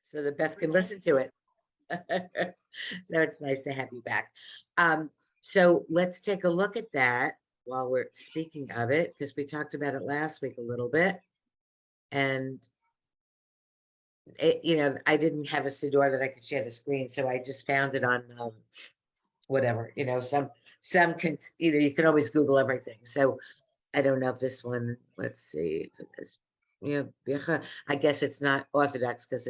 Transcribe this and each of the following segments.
so that Beth can listen to it. So it's nice to have you back. So let's take a look at that while we're speaking of it, because we talked about it last week a little bit. And it, I didn't have a Siddur that I could share the screen, so I just found it on whatever, some can, you can always Google everything. So I don't know if this one, let's see if it is, I guess it's not Orthodox because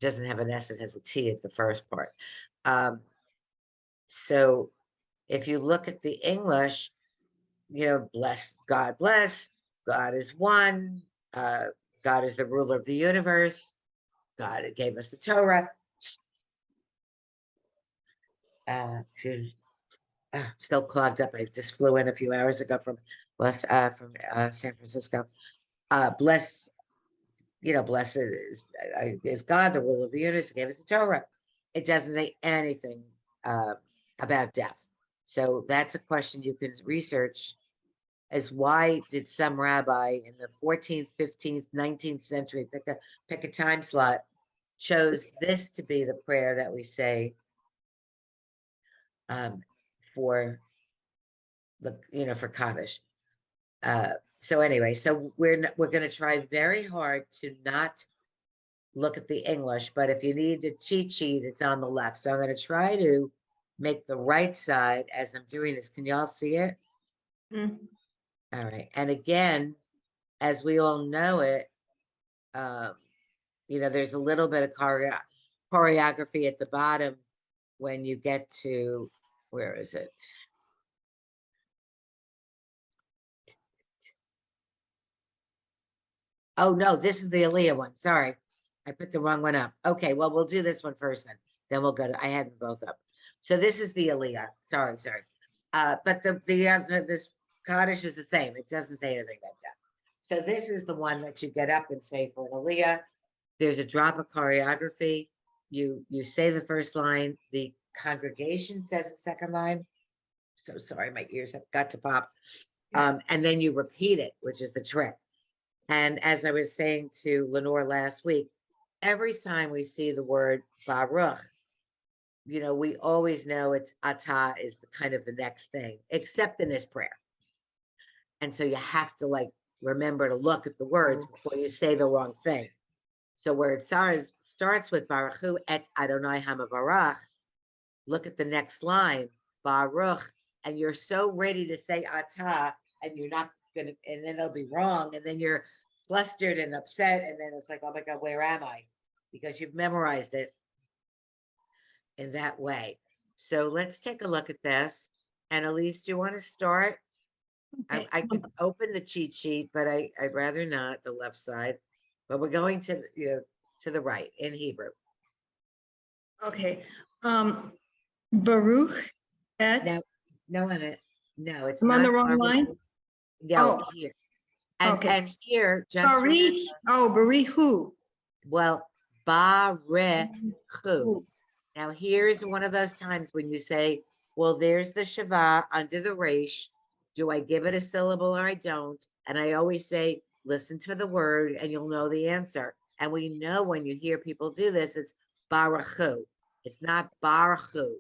doesn't have an S, it has a T at the first part. So if you look at the English, bless, God is one, God is the ruler of the universe, God gave us the Torah. Still clogged up. I just flew in a few hours ago from San Francisco. Blessed is God, the ruler of the universe, gave us the Torah. It doesn't say anything about death. So that's a question you can research, is why did some rabbi in the 14th, 15th, 19th century pick a time slot, chose this to be the prayer that we say for for Kaddish. So anyway, so we're going to try very hard to not look at the English, but if you need a cheat sheet, it's on the left. So I'm going to try to make the right side as I'm doing this. Can y'all see it? Mm. All right. And again, as we all know it, there's a little bit of choreography at the bottom when you get to, where is it? Oh, no, this is the Aliyah one. Sorry. I put the wrong one up. Okay, well, we'll do this one first then we'll go to, I had them both up. So this is the Aliyah. Sorry. But this Kaddish is the same. It doesn't say anything like that. So this is the one that you get up and say for an Aliyah. There's a drop of choreography. You say the first line. The congregation says the second line. So sorry, my ears have got to pop. And then you repeat it, which is the trick. And as I was saying to Lenore last week, every time we see the word Baruch, we always know it's Atah is kind of the next thing, except in this prayer. And so you have to remember to look at the words before you say the wrong thing. So where it starts with Baruchu et Adonai Hamavarach, look at the next line, Baruch, and you're so ready to say Atah, and you're not gonna, and then it'll be wrong, and then you're flustered and upset, and then it's like, oh my God, where am I? Because you've memorized it in that way. So let's take a look at this. And Elise, do you want to start? Okay. I could open the cheat sheet, but I'd rather not, the left side. But we're going to the right in Hebrew. Okay. Baruch et. No, it's I'm not on the wrong Baruch. line. No, Oh. here. And, Okay. and here, just Barich. Oh, Barihu. well, Barechu. Now here's one of those times when you say, well, there's the Shavah under the Resh. Do I give it a syllable or I don't? And I always say, listen to the word and you'll know the answer. And we know when you hear people do this, it's Baruchu. It's not Baruchu.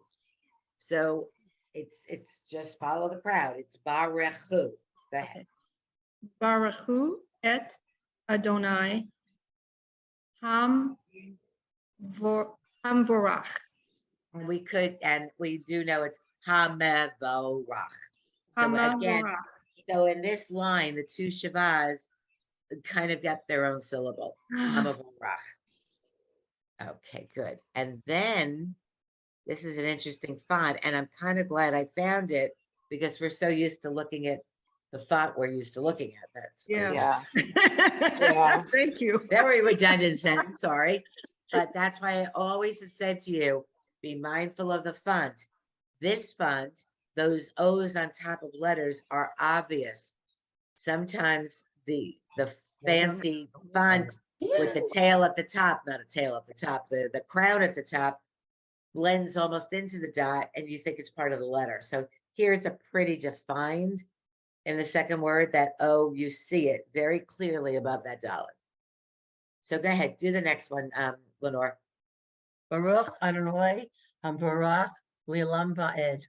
So it's just follow the crowd. It's Baruchu. Go ahead. Baruchu et Adonai Hamvorach. And we do know it's Hamevorach. So again, so in this line, the two Shavas kind of got their own syllable. Hamevorach. Okay, good. And then this is an interesting font, and I'm kind of glad I found it because we're so used to looking at the font we're used to looking at. That's Yeah. Thank you. Very redundant sentence, sorry. But that's why I always have said to you, be mindful of the font. This font, those O's on top of letters are obvious. Sometimes the fancy font with the tail at the top, not a tail at the top, the crown at the top blends almost into the dot and you think it's part of the letter. So here it's a pretty defined in the second word, that O, you see it very clearly above that dollar. So go ahead, do the next one, Lenore. Baruch Adonai Hamvarach Le'olam Va'ed.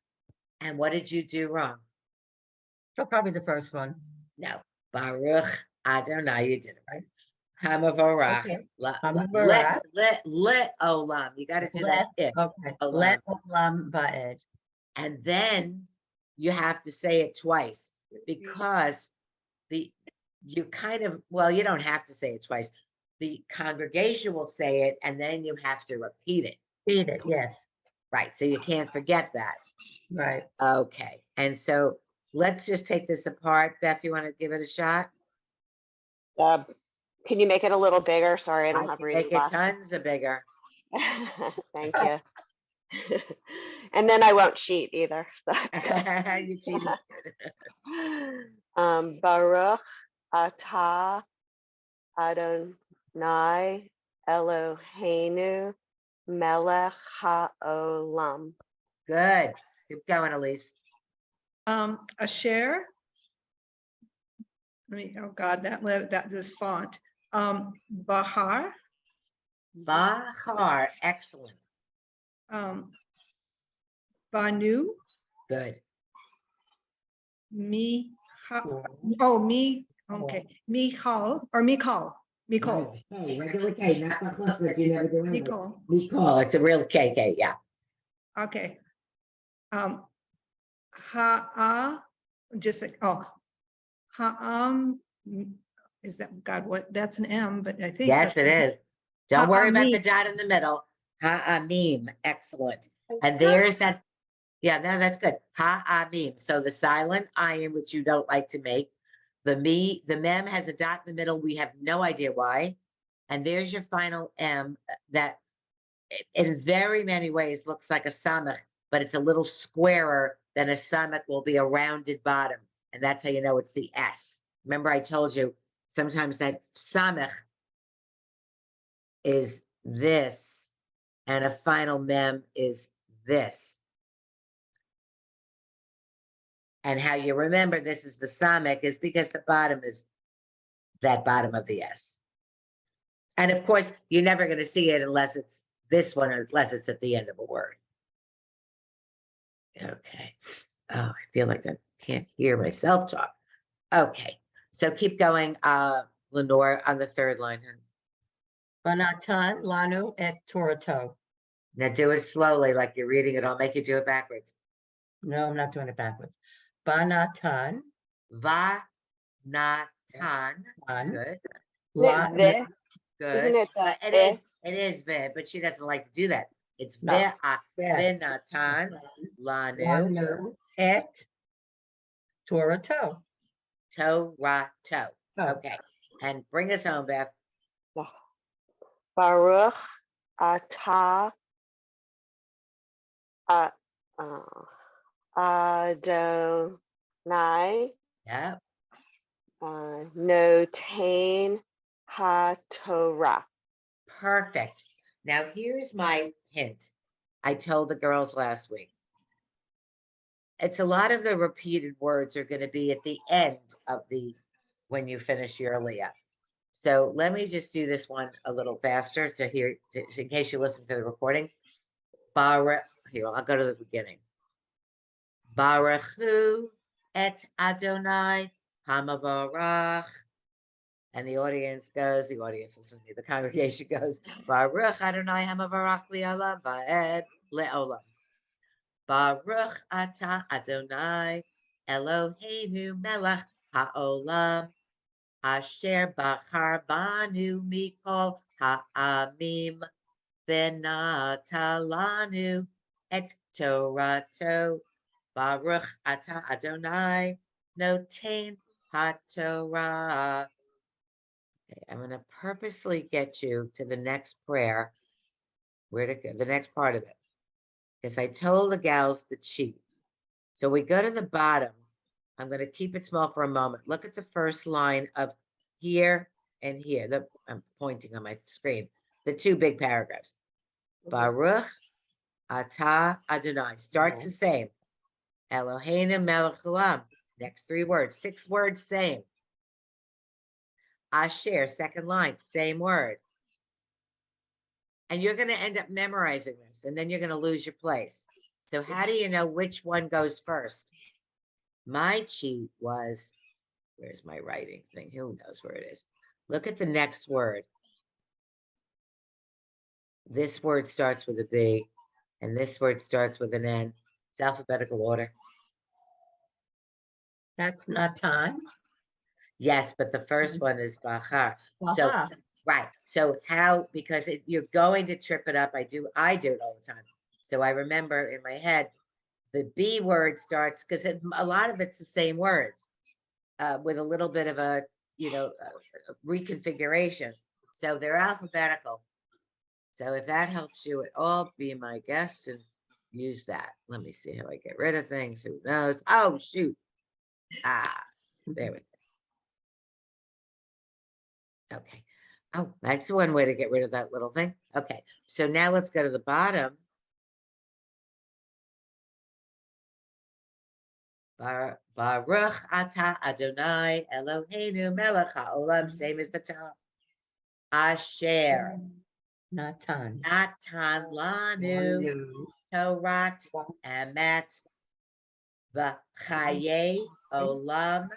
And what did you do wrong? So probably the first one. No. Baruch Adonai, you did it right. Hamavorach. Okay. Let Hamavorach. olam. You got to do that. Okay. Olam. Let Olam Va'ed. And then you have to say it twice because you kind of, well, you don't have to say it twice. The congregation will say it and then you have to repeat it. Read it, yes. Right. So you can't forget that. Right. Okay. And so let's just take this apart. Beth, you want to give it a shot? Can you make it a little bigger? Sorry, I don't have can reading make it glasses. tons of bigger. Thank you. And then I won't cheat either. So that's good. You cheated. Baruch atah Adonai Eloheinu melech haolam. Good. Keep going, Elise. Asher. Let me, oh God, that letter, this font. Bahar. Bahar. Excellent. Banu. Good. Okay. Michal or Mikal. Mikol. Hey, regular K, not the plus that you never do anything. Mikol. Mikol, it's a real KK, yeah. Okay. Ha'a, just like, Ha'am, is that, God, what, that's an M, but I think. Yes, it that's- is. Don't worry about the Ha'amim. dot in the middle. Ha'amim, excellent. And there's that, yeah, no, that's good. Ha'amim. So the silent ayin, which you don't like to make, the mem has a dot in the middle. We have no idea why. And there's your final M that in very many ways looks like a samach, but it's a little squarer than a samach will be a rounded bottom. And that's how you know it's the S. Remember I told you sometimes that samach is this and a final mem is this. And how you remember this is the samach is because the bottom is that bottom of the S. And of course, you're never going to see it unless it's this one or unless it's at the end of a word. Okay. Oh, I feel like I can't hear myself talk. Okay. So keep going, Lenore, on the third line. Banatan Lanu et Torato. Now do it slowly, like you're reading it. I'll make you do it backwards. No, I'm not doing it backwards. Banatan. Va na tan. An, Good. La, Ve, Good. Isn't it But the it is ve, but she doesn't like to do that. It's No. ve Ve. na tan lanu Lanu et Torato. to ra to. Oh. Okay. And bring us home, Beth. Baruch atah Adonai Yeah. notain haTorah. Perfect. Now here's my hint. I told the girls last week. It's a lot of the repeated words are going to be at the end of when you finish your aliyah. So let me just do this one a little faster to hear, in case you listen to the recording. Here, I'll go to the beginning. Baruchu et Adonai Hamavarach. And the audience listening, the congregation goes, Baruch Adonai Hamavarach li'olam va'ed le'olam. Baruch atah Adonai Eloheinu melech ha'olam. Asher bachar banu mikol ha'amim v'natalanu et Torato. Baruch atah Adonai notain haTorah. Okay, I'm going to purposely get you to the next prayer. Where to go? The next part of it. Because I told the gals the cheat. So we go to the bottom. I'm going to keep it small for a moment. Look at the first line of here and here. I'm pointing on my screen. The two big paragraphs. Baruch atah Adonai. Starts the same. Eloheinu melech haolam. Next 3 words. 6 words, same. Asher, second line, same word. And you're gonna end up memorizing this, and then you're gonna lose your place. So how do you know which one goes first? My cheat was, where's my writing thing? Who knows where it is? Look at the next word. This word starts with a B, and this word starts with an N. It's alphabetical order. That's Natan. Yes, but the first one is Bahar. So, Aha. right. So how, because you're going to trip it up. I do it all the time. So I remember in my head, the B word starts, because a lot of it's the same words, with a little bit of a, reconfiguration. So they're alphabetical. So if that helps you at all, be my guest and use that. Let me see how I get rid of things. Who knows? Oh, shoot. There we go. Okay. Oh, that's one way to get rid of that little thing. Okay. So now let's go to the bottom. Baruch atah Adonai Eloheinu melech haolam, same as the top. Asher Natan. natan lanu Torat emet v'chaye olam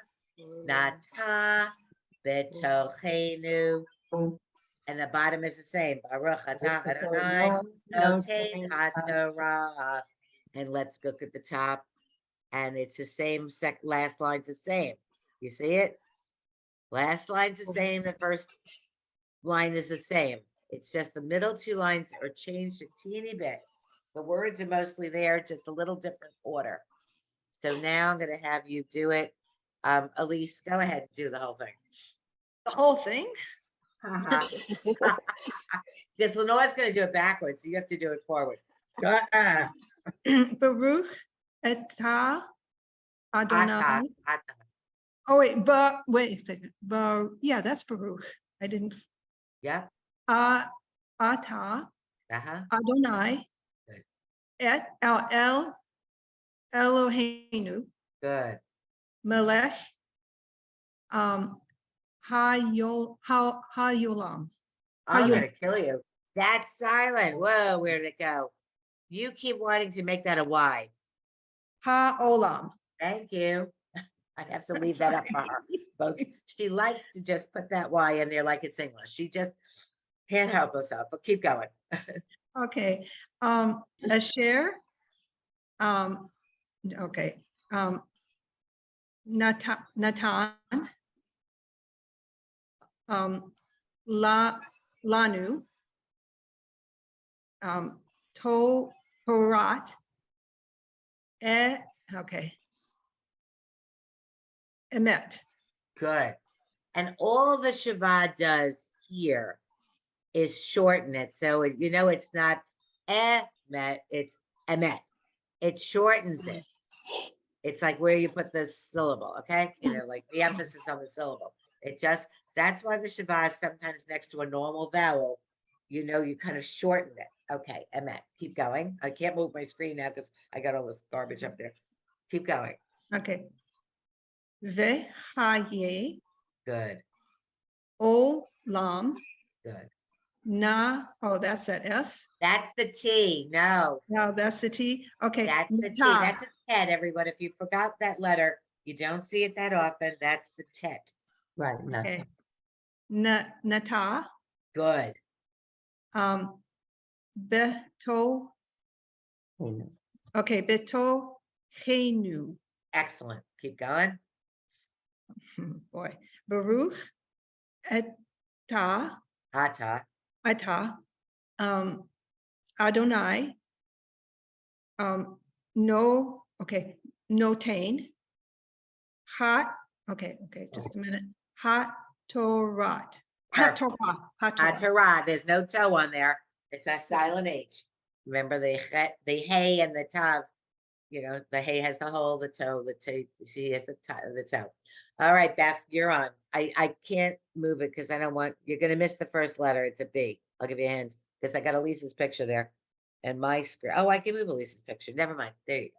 nata betochenu. And the bottom is the same. Baruch atah Adonai noten haTorah. And let's look at the top. And it's the same, last line's the same. You see it? Last line's the same, the first line is the same. It's just the middle two lines are changed a teeny bit. The words are mostly there, just a little different order. So now I'm gonna have you do it. Elise, go ahead and do the whole thing. The whole thing? Because Lenore's gonna do it backwards, so you have to do it forward. Ah, Baruch atah Adonai. Atah, atah. Oh, wait a second. Yeah, that's Baruch. I didn't. Yep. Atah Uh-huh. Adonai Good. et el Eloheinu Good. melech hayolam. I'm you- gonna kill you. That's silent. Whoa, where did it go? You keep wanting to make that a Y. Haolam. Thank you. I have to leave that up for her. Folks, she likes to just put that Y in there like it's English. She just can't help herself, but keep going. Okay. Asher. Okay. Natan. Lanu. Torat. Okay. Emet. Good. And all the Shabbat does here is shorten it. So, it's not emet, it's emet. It shortens it. It's like where you put the syllable, okay? Like the emphasis on the syllable. That's why the Shabbat is sometimes next to a normal vowel, you kind of shorten it. Okay, emet. Keep going. I can't move my screen now because I got all this garbage up there. Keep going. Okay. Vechaye Good, olam good. oh, that's that S. That's the T. No, No, that's the T. Okay. that's the T. Nata. That's a tet, everyone. If you forgot that letter, you don't see it that often. That's the tet. right, Okay. Natan. Nata. Good. Beto. Okay, Beto Chenu. Excellent. Keep going. Boy. Baruch Eta. Ata. Ata. Adonai. No. Okay. Notain. Hot. Okay. Just a minute. Hot Torat. Hot Torah. Hot Torah. Atara. There's no toe on there. It's a silent H. Remember the hey and the tav. The hay has the hole, the toe, the T, has the toe. All right, Beth, you're on. I can't move it because I don't want, you're gonna miss the first letter. It's a B. I'll give you a hint because I got Elise's picture there. And my screen. Oh, I can move Elise's picture. Never mind. There you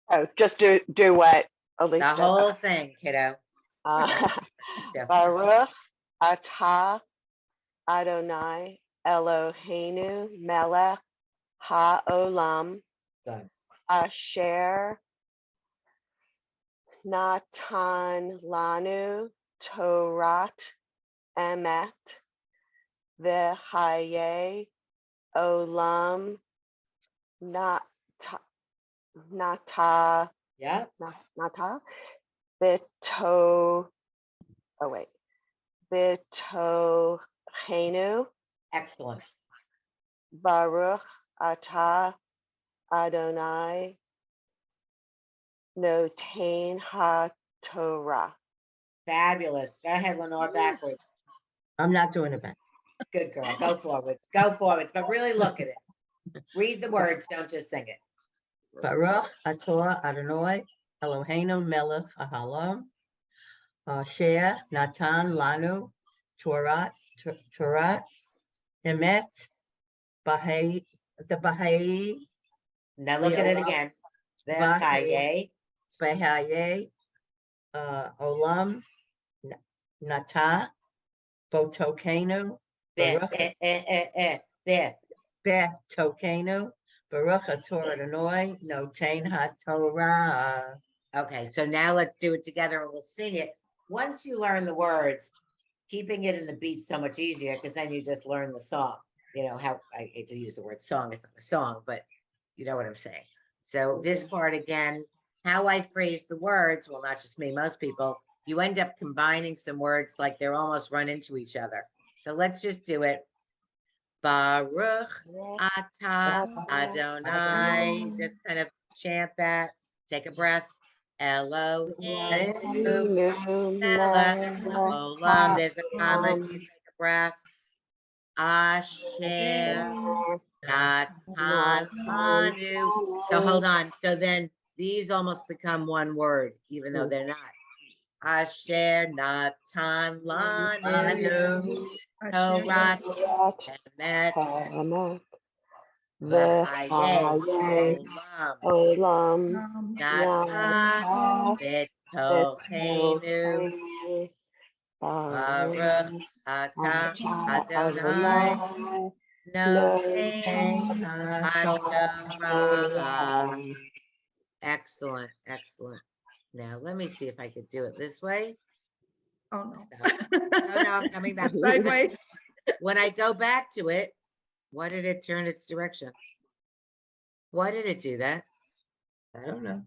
go. Oh, just do what Elise The did. whole thing, kiddo. Uh, Still. Baruch atah Adonai Eloheinu melech haolam Good. asher natan lanu Torat emet v'chaye olam nata Yeah, nata bito oh wait bitochenu excellent. Baruch atah Adonai notain ha-Torah. Fabulous. Go ahead, Lenore, backwards. I'm not doing it back. Good girl. Go forwards. Go forwards, but really look at it. Read the words, don't just sing it. Baruch atah Adonai Eloheinu melech haolam asher natan lanu Torat emet the Bahai Now look at it again. V'chaye. Behaye Olam Nata Botokenu Baruch There. Betokenu Baruch Torah Adonai Notain HaTorah. Okay, so now let's do it together and we'll sing it. Once you learn the words, keeping it in the beat so much easier because then you just learn the song. You know how I hate to use the word song, it's not a song, but you know what I'm saying. So this part again, how I phrase the words, well, not just me, most people, you end up combining some words like they're almost run into each other. So let's just do it. Baruch atah Adonai. Just kind of chant that. Take a breath. Eloheinu melech haolam. There's a comma. So you take a breath. Asher natan lanu. So hold on. So then these almost become one word, even though they're not. Asher natan lanu. Torah emet v'chaye olam natan betochenu baruch atah Adonai notain haTorah. Excellent, excellent. Now let me see if I could do it this way. Oh, no. No, no, I'm coming back. Sideways. When I go back to it, why did it turn its direction? Why did it do that? I don't know.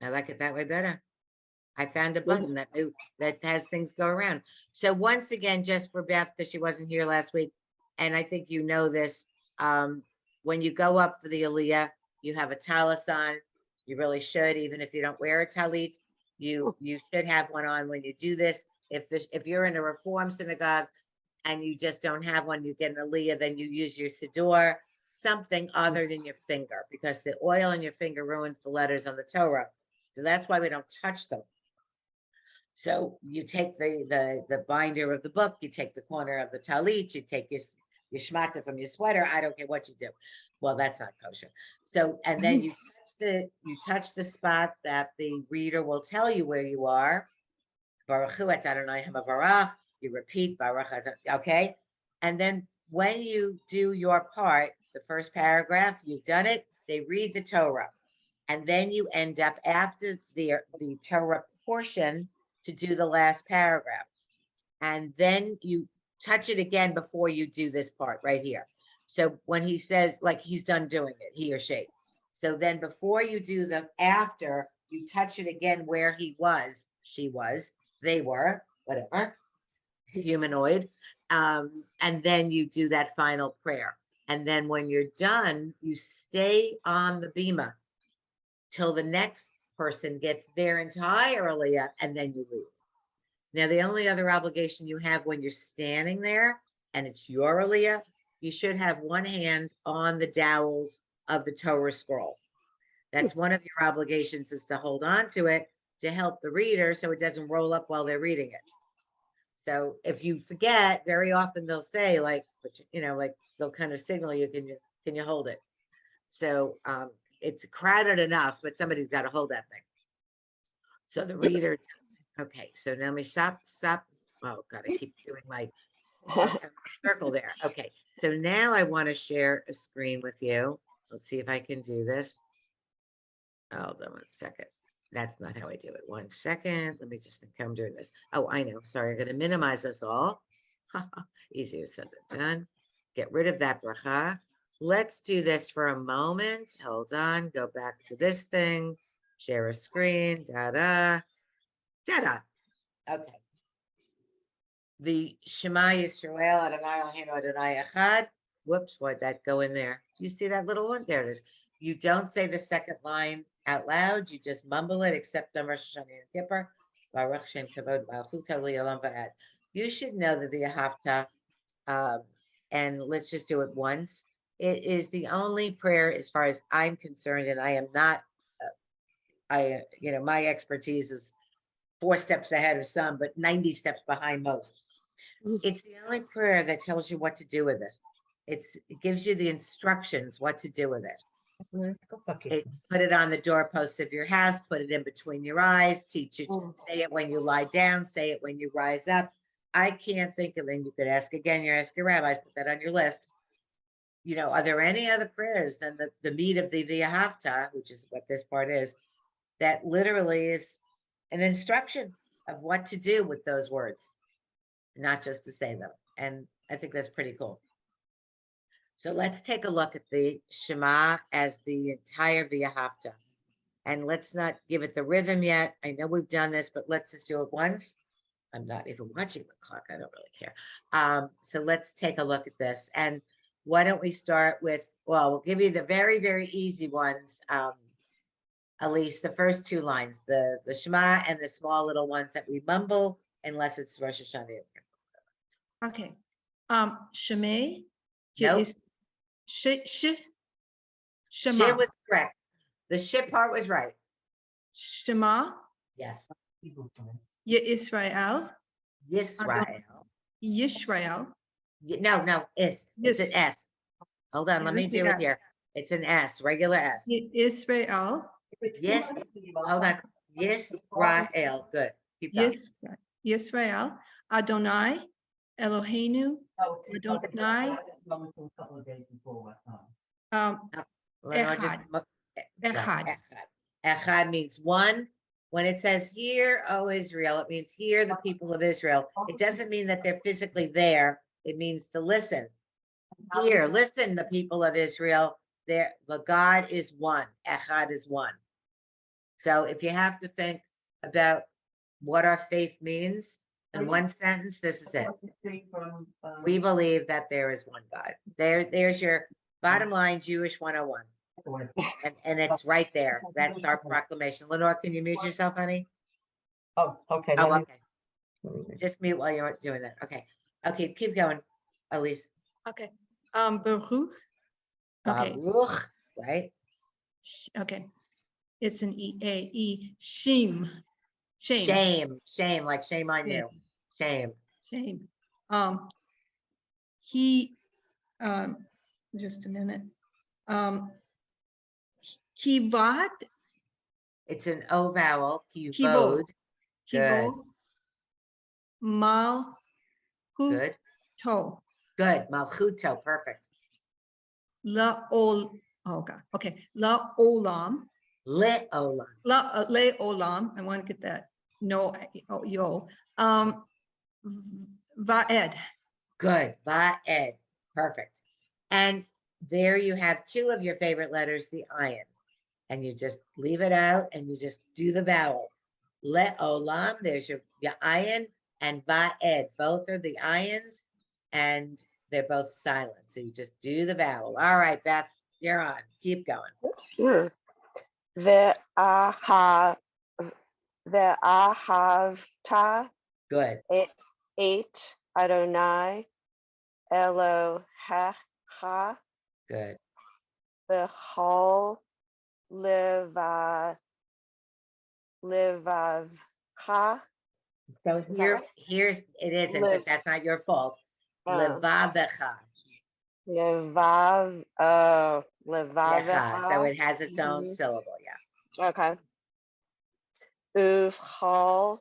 I like it that way better. I found a button that has things go around. So once again, just for Beth, because she wasn't here last week, and I think you know this, when you go up for the Aliyah, you have a talis on. You really should, even if you don't wear a talit, you should have one on when you do this. If you're in a Reform synagogue and you just don't have one, you get an Aliyah, then you use your siddur, something other than your finger, because the oil in your finger ruins the letters on the Torah. So that's why we don't touch them. So you take the binder of the book, you take the corner of the talit, you take your shmata from your sweater. I don't care what you do. Well, that's not kosher. So, and then you touch the spot that the reader will tell you where you are. Baruch hu et Adonai hamavarach. You repeat Baruch. Okay, and then when you do your part, the first paragraph, you've done it. They read the Torah, and then you end up after the Torah portion to do the last paragraph. And then you touch it again before you do this part right here. So when he says, like he's done doing it, he or she. So then before you do the after, you touch it again where he was, she was, they were, whatever, humanoid. And then you do that final prayer. And then when you're done, you stay on the bima till the next person gets their entire aliyah, and then you leave. Now, the only other obligation you have when you're standing there and it's your aliyah, you should have one hand on the dowels of the Torah scroll. That's one of your obligations, is to hold on to it to help the reader so it doesn't roll up while they're reading it. So if you forget, very often they'll say, like, like they'll kind of signal you, can you hold it? So it's crowded enough, but somebody's got to hold that thing. So the reader, okay, so now me stop. Oh God, I keep doing my Circle there. Okay, so now I want to share a screen with you. Let's see if I can do this. Hold on 1 second. That's not how I do it. 1 second. Let me just think I'm doing this. Oh, I know. Sorry, I'm going to minimize us all. Easier said than done. Get rid of that bracha. Let's do this for a moment. Hold on. Go back to this thing. Share a screen. Da-da. Da-da. Okay. The Shema Yisrael Adonai Eloheinu Adonai Echad. Whoops, why'd that go in there? Do you see that little one? There it is. You don't say the second line out loud. You just mumble it, except on Rosh Hashanah and Kippur. Baruch Shem Kavod Malchuta Li'olam Va'ad. You should know the V'ahavta, and let's just do it once. It is the only prayer, as far as I'm concerned, and I am not. My expertise is 4 steps ahead of some, but 90 steps behind most. It's the only prayer that tells you what to do with it. It gives you the instructions what to do with it. Put it on the doorposts of your house, put it in between your eyes, teach it, say it when you lie down, say it when you rise up. I can't think of, and you could ask again, you ask your rabbis, put that on your list. Are there any other prayers than the meat of the V'ahavta, which is what this part is, that literally is an instruction of what to do with those words, not just to say them. And I think that's pretty cool. So let's take a look at the Shema as the entire V'ahavta. And let's not give it the rhythm yet. I know we've done this, but let's just do it once. I'm not even watching the clock. I don't really care. So let's take a look at this. And why don't we start with, well, we'll give you the very, very easy ones. At least the first 2 lines, the Shema and the small little ones that we mumble, unless it's Rosh Hashanah. Okay. Shemay. Nope. Shema. Shit was correct. The shit part was right. Shema. Yes. Yisrael. Yisrael. Yisrael. No, it's an S. Hold on, let me do it here. S. It's an S, regular S. Israel. Yes, hold on. Yisrael, good. Keep going. Yisrael. Adonai. Eloheinu. Adonai. Echad. Echad. Echad means one. When it says hear, O Israel, it means hear the people of Israel. It doesn't mean that they're physically there. It means to listen. Hear, listen, the people of Israel. The God is one. Echad is one. So if you have to think about what our faith means in one sentence, this is it. We believe that there is one God. There's your bottom line Jewish 101. And it's right there. That's our proclamation. Lenore, can you mute yourself, honey? Oh, okay. Oh, okay. Just mute while you're doing that. Okay. Okay, keep going, Elise. Okay. Baruch. Okay. Baruch, right? Okay. It's an E. Shame. Shame, like shame on you. Shame. He, just a minute. Kivad. It's an O vowel. Kivod. Good. Malchuto. Good. Good. Malchuto. Perfect. Oh God. Okay. Le'olam. Le'olam. Le'olam. I want to get that. No. Oh, yo. Va'ed. Good. Va'ed. Perfect. And there you have 2 of your favorite letters, the ayin. And you just leave it out and you just do the vowel. Le'olam, there's your ayin, and va'ed. Both are the ayins and they're both silent. So you just do the vowel. All right, Beth, you're on. Keep going. Sure. V'ahavta. Good. 8 Adonai Elohecha Good. B'chol Livavcha. So here's it isn't, but that's not your fault. Levavecha. Levavecha. So it has its own syllable, yeah. Okay. Uvchol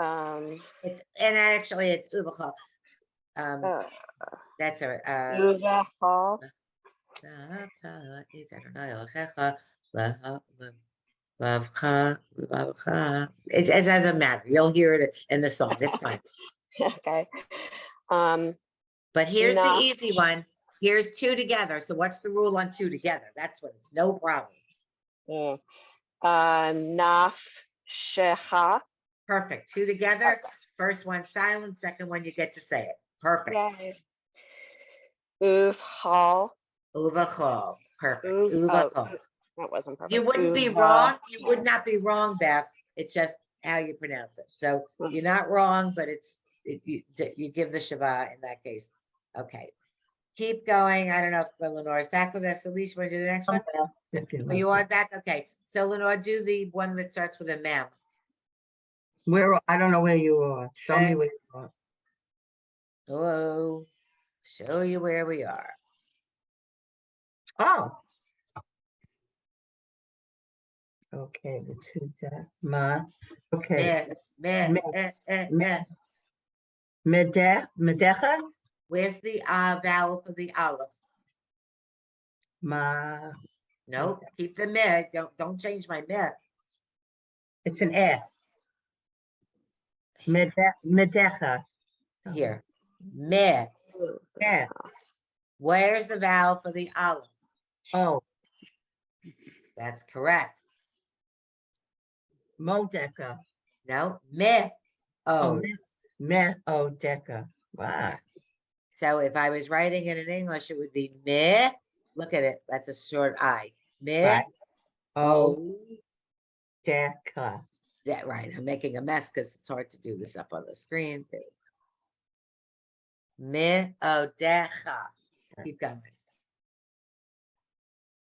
and actually it's Ubachal. uh, That's a, Uvachol. it doesn't matter. You'll hear it in the song. It's fine. Okay. Um, But here's the Nah. easy one. Here's two together. So what's the rule on two together? That's what it's no problem. yeah. Naf Sheha. Perfect. Two together. First one silent. Second one you get to say it. Perfect. Yay. Uvachol. Uvachol. Perfect. Oh, Uvachol. that wasn't perfect. You wouldn't be wrong. You would not be wrong, Beth. It's just how you pronounce it. So you're not wrong, but you give the Shiva in that case. Okay. Keep going. I don't know if Lenore's back with us. Elise, want to do the next one? Are you on back? Okay. So Lenore, do the one that starts with a mem. Where, I don't know where you are. Show me where you are. Hello. Show you where we are. Oh. Okay, the two that, ma, okay. Meh. Medecha, Where's the vowel for the aleph? ma, Nope. Keep the meh. Don't change my meh. it's an eh. Medecha. Here. Meh. Eh, Where's the vowel for the aleph? oh, That's correct. Modeca. No, meh. Oh, Oh, Meodeca. Wow. so if I was writing it in English, it would be meh. Look at it. That's a short I. Meh. Right. Oh, Deca. that right. I'm making a mess because it's hard to do this up on the screen. Meh. Oh, decha. Keep going.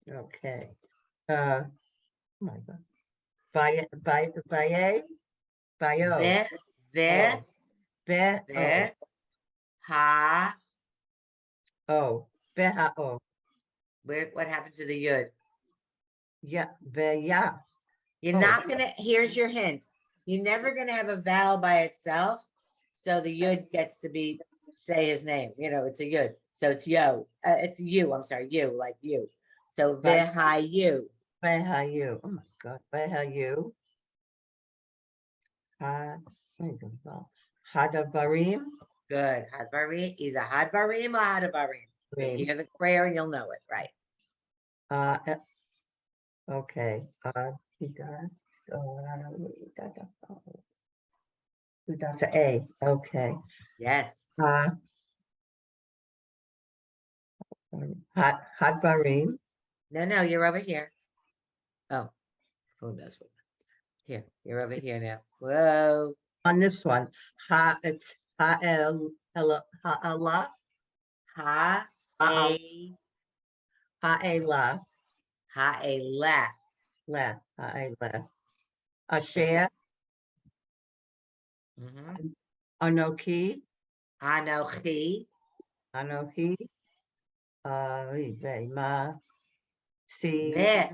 Okay. Oh my God. Vaye. Vayo. Ve, ve, Ve. ve, ha. Oh. Beha. Oh. What happened to the yud? Yeah. Veya. You're Oh. not gonna, here's your hint. You're never gonna have a vowel by itself. So the yud gets to be, say his name, it's a yud. So it's yo, it's you, I'm sorry, you, like you. So vehayu. Vehayu. Oh my God. Vehayu. Hadavarim. Good. Hadbarim, either hadbarim or hadabarim. If you hear the prayer, you'll know it, right? Okay. That's A. Okay. Yes. Hadvarim. No, you're over here. Oh, who knows what? Here, you're over here now. Whoa. On this one, it's ha'ela. Ha, Ha'ala. ha, a, la. Ha'ela. Asher. Anoki. Anochi. Anohi. Ma. Si. Me,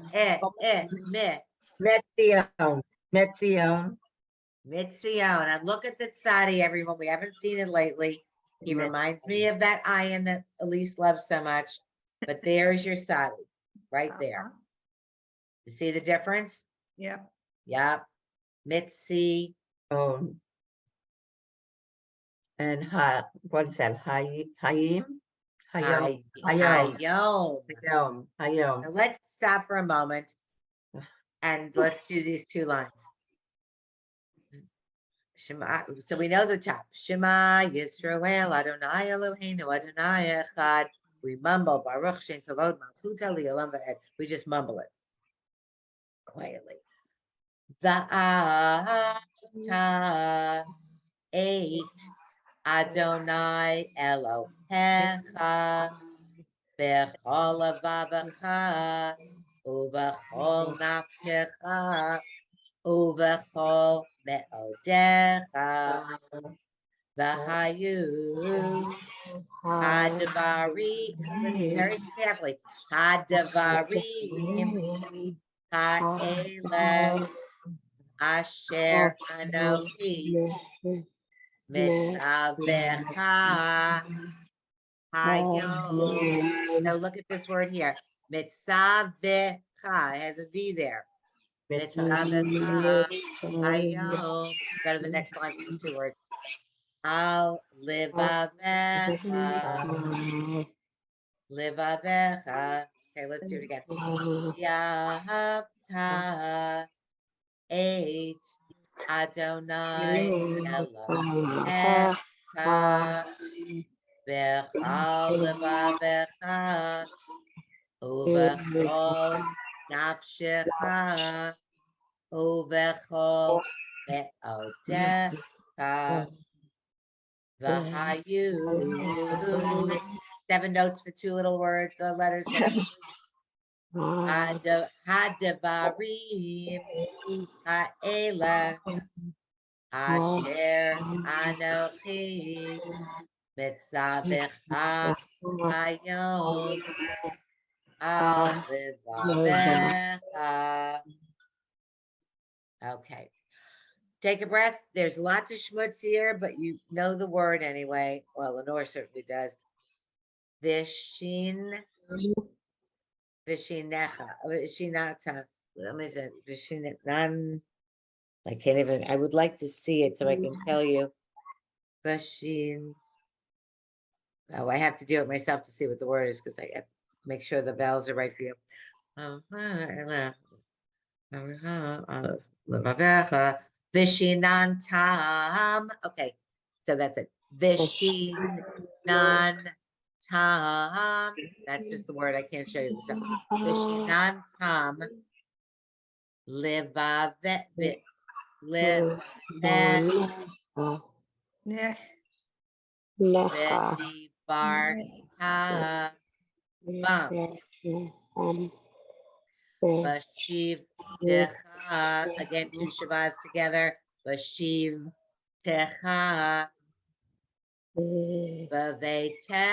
me. Metzion. Metzion. Mitzion. And look at the tzadi, everyone. We haven't seen it lately. He reminds me of that iron that Elise loves so much. But there's your tzadi, right there. You see the difference? Yep. Yep. Mitzi. Oh. And what is that? Hayim? Hayom. Hayom. Hayom. Now let's stop for a moment and let's do these two lines. Shema, so we know the top. Shema Yisrael Adonai Eloheinu Adonai Echad. We mumble Baruch Shem Kavod Malchuta Li'olam Va'ed. We just mumble it quietly. Va'ata 8 Adonai Elohecha Bechol Avavecha Uvechol Nafshecha Uvechol Me'odecha V'hayu Hadavari. Listen very carefully. Hadavari Ha'eleh Asher Anochi Mitzavecha Hayom. So look at this word here. Mitzavecha. It has a V there. Mitzavecha Hayom. Go to the next line for these two words. Al livavecha. Livavecha. Okay, let's do it again. Yahavta eight Adonai Elohecha Bechal Livavecha Uvechol Nafshecha Uvechol Me'odecha Vahayu. 7 notes for 2 little words, letters, whatever. Hadabarim Ha'ela Asher Anochi Mitzavecha Hayom Al Livavecha. Okay. Take a breath. There's lots of schmutz here, but you know the word anyway. Well, Lenore certainly does. Vishinecha, Vishinata. Let me say Vishinan. I can't even, I would like to see it so I can tell you. Vishin. Oh, I have to do it myself to see what the word is because I have to make sure the vowels are right for you. Vishinantam. Okay, so that's it. Vishinantam. That's just the word. I can't show you the sound. Vishinantam. Livave. Live. Nech, Vedivarta. Bum. Bashiv techa. Again, 2 shavas together. Bashiv techa. Bavetecha.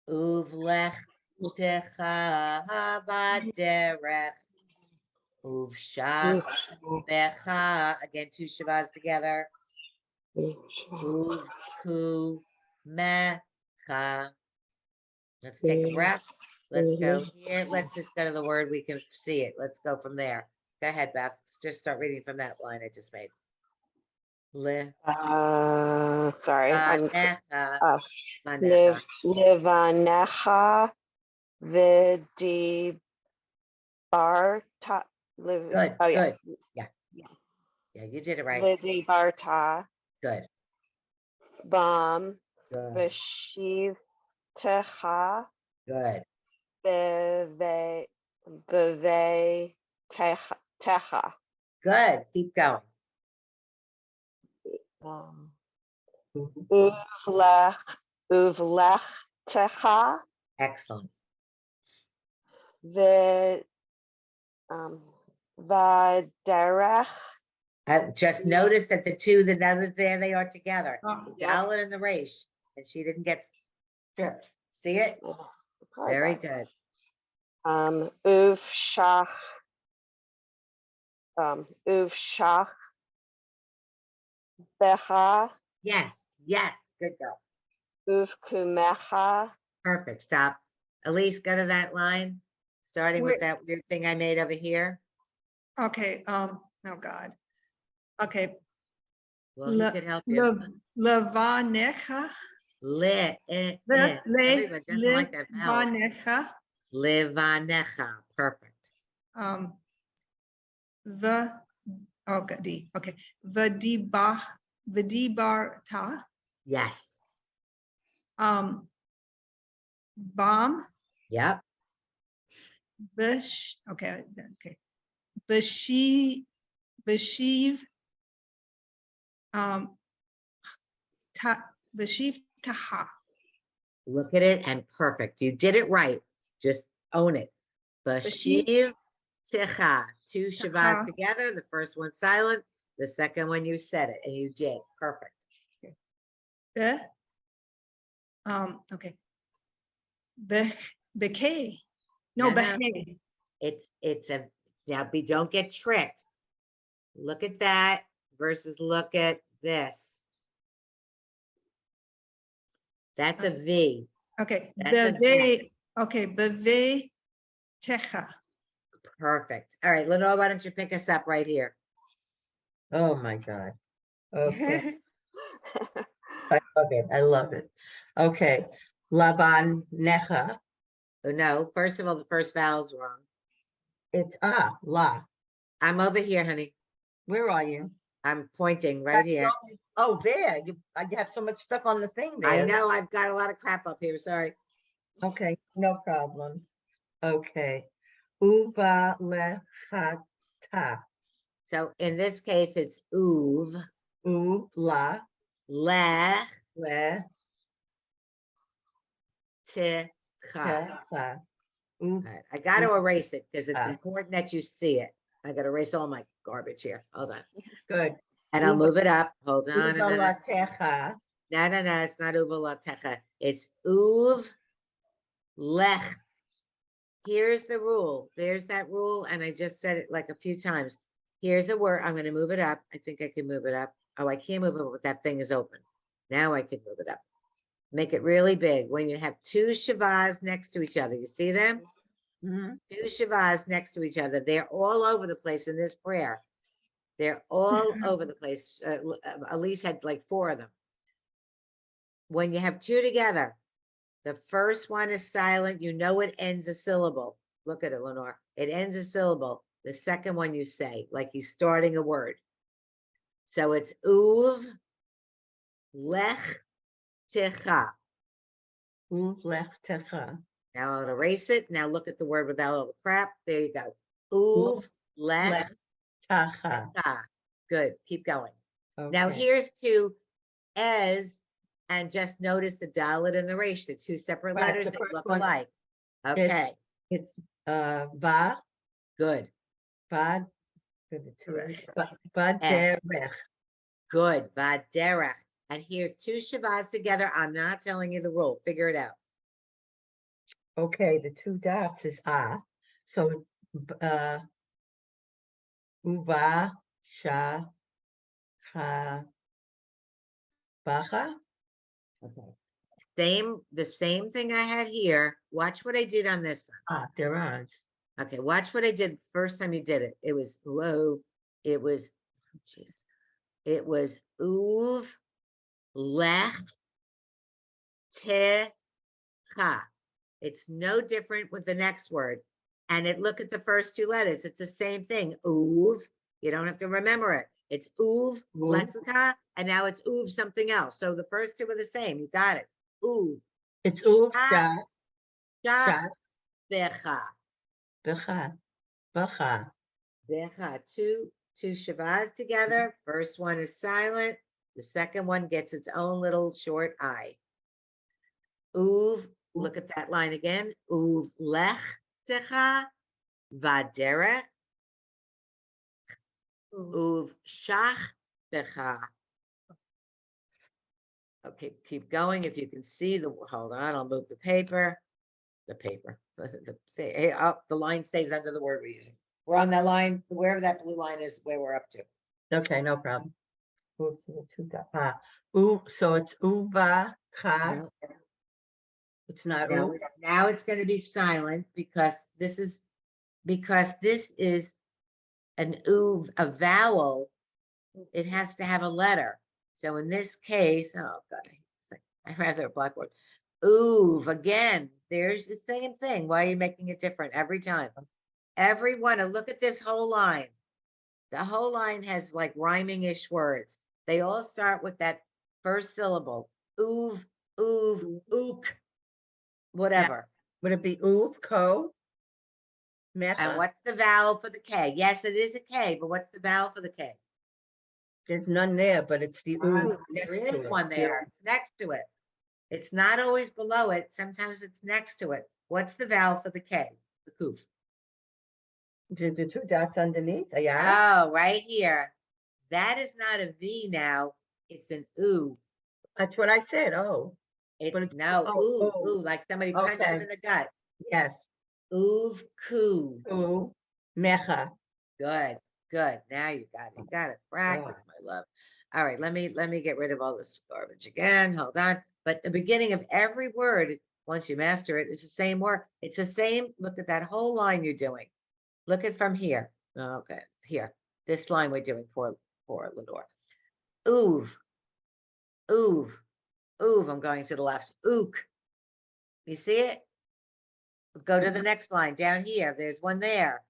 Uvlech techa baderech. Uvshach becha. Again, 2 shavas together. Uvku mecha. Let's take a breath. Let's go here. Let's just go to the word. We can see it. Let's go from there. Go ahead, Beth. Let's just start reading from that line I just made. Sorry. Vanecha. Livanecha vidibarta. Good, Oh yeah. good. Yeah. Yeah, you did it right. Vidibarta Good. bam Good. Veshiv techa Good. beve techa. Good. Keep going. Uvlech techa Excellent. vaderech. I just noticed that the 2, the numbers there, they are together. Oh, The Dalet and the Resh, and she didn't get stripped. See it? Very good. Uvshach becha Yes. Yes. Good girl. uvkumecha. Perfect. Stop. Elise, go to that line, starting with Wait. that weird thing I made over here. okay, oh God. Okay, Well, he could help you. Levanecha, Everyone doesn't like that vowel. Levanecha, Livanecha. Perfect. Okay, Vedibarta, Yes. Bam, Yep. okay, Beshiv, Beshiv Taha. Look at it and perfect. You did it right. Just own it. Bashiv Techa. 2 shavas Techa. together. The first one silent. The second one you said it and you did. Perfect. Be, okay. Bekay. No, No, no. Behe. It's a Now, don't get tricked. Look at that versus look at this. That's a V. Okay, That's a okay, beve techa. Perfect. All right, Lenore, why don't you pick us up right here? Oh, my God. Okay, I love it. I love it. Okay, Laban Necha. Oh, no, first of all, the first vowel's wrong. It's la. I'm over here, honey. Where are you? I'm pointing right That's here. Oh, there. You have so much stuff on the thing I there. know, I've got a lot of crap up here, sorry. Okay, no problem. Okay. Uva lechata. So in this case, it's uv, La le, le ticha. techa. All right, I got to erase it because it's Ah. important that you see it. I got to erase all my garbage here. Hold on. Good. And I'll Uva- move it up. Hold on a Uva minute. la techa. No, it's not uva la techa. It's uv lech. Here's the rule. There's that rule, and I just said it like a few times. Here's a word. I'm going to move it up. I think I can move it up. Oh, I can't move it, but that thing is open. Now I can move it up. Make it really big. When you have two shavas next to each other, you see them? Mhm. Two shavas next to each other. They're all over the place in this prayer. They're all over the place. Elise had like 4 of them. When you have 2 together, the first one is silent. You know it ends a syllable. Look at it, Lenore. It ends a syllable. The second one you say, like he's starting a word. So it's uv lech techa. Uv lech techa. Now I'll erase it. Now look at the word without all the crap. There you go. Uv lech Lech tacha. techa. Good. Keep going. Now Okay. here's to as, and just notice the dalet and the resh, the 2 separate Right, letters the that first look one alike. Okay, It's va, good, va, va derech. good. Vaderech. And here's 2 shavas together. I'm not telling you the rule. Figure it out. Okay, the 2 dots is So uva sha ha bacha. Okay. The same thing I had here. Watch what I did on this one. Deraj. Okay, watch what I did the first time you did it. It was whoa. It was, jeez. It was uv lech techa. It's no different with the next word. And look at the first 2 letters. It's the same thing. Uv. You don't have to remember it. It's uv lexica, and now it's uv something else. So the first 2 are the same. You got it. Uv. It's uv Sha, sha shach, becha. bacha bacha. Becha. Two shavas together. First one is silent. The second one gets its own little short I. Uv. Look at that line again. Uv lech techa vaderech. Uv shach becha. Okay, keep going. If you can see hold on, I'll move the paper. The line stays under the word we're using. We're on that line, wherever that blue line is, where we're up to. Okay, no problem. So it's uva cha. Now- It's not Now, uv. now it's going to be silent because this is an uv, a vowel. It has to have a letter. So in this case, oh God, I'd rather a blackboard. Uv, again, there's the same thing. Why are you making it different every time? Every one, and look at this whole line. The whole line has like rhyming-ish words. They all start with that first syllable. Uv, ook, whatever. Would it be uv ko? And Mecha. what's the vowel for the K? Yes, it is a K, but what's the vowel for the K? There's none there, but it's the uv There next to is it. one there, next to it. It's not always below it. Sometimes it's next to it. What's the vowel for the K? The kuf. The 2 dots underneath. Yeah. Oh, right here. That is not a V now. It's an oo. That's what I said. Oh, but It's no ooh, oh, ooh, like somebody punched him okay. in the gut. Yes. Oov, coo. Ooh. Mecha. Good, good. Now you got it. You got it. Practice, my love. All right, let me get rid of all this garbage again. Hold on. But the beginning of every word, once you master it, is the same word. It's the same. Look at that whole line you're doing. Look at from here. Okay, here. This line we're doing for Lenore. Oov. Oov. Oov. I'm going to the left. Ook. You see it? Go to the next line down here. There's one there.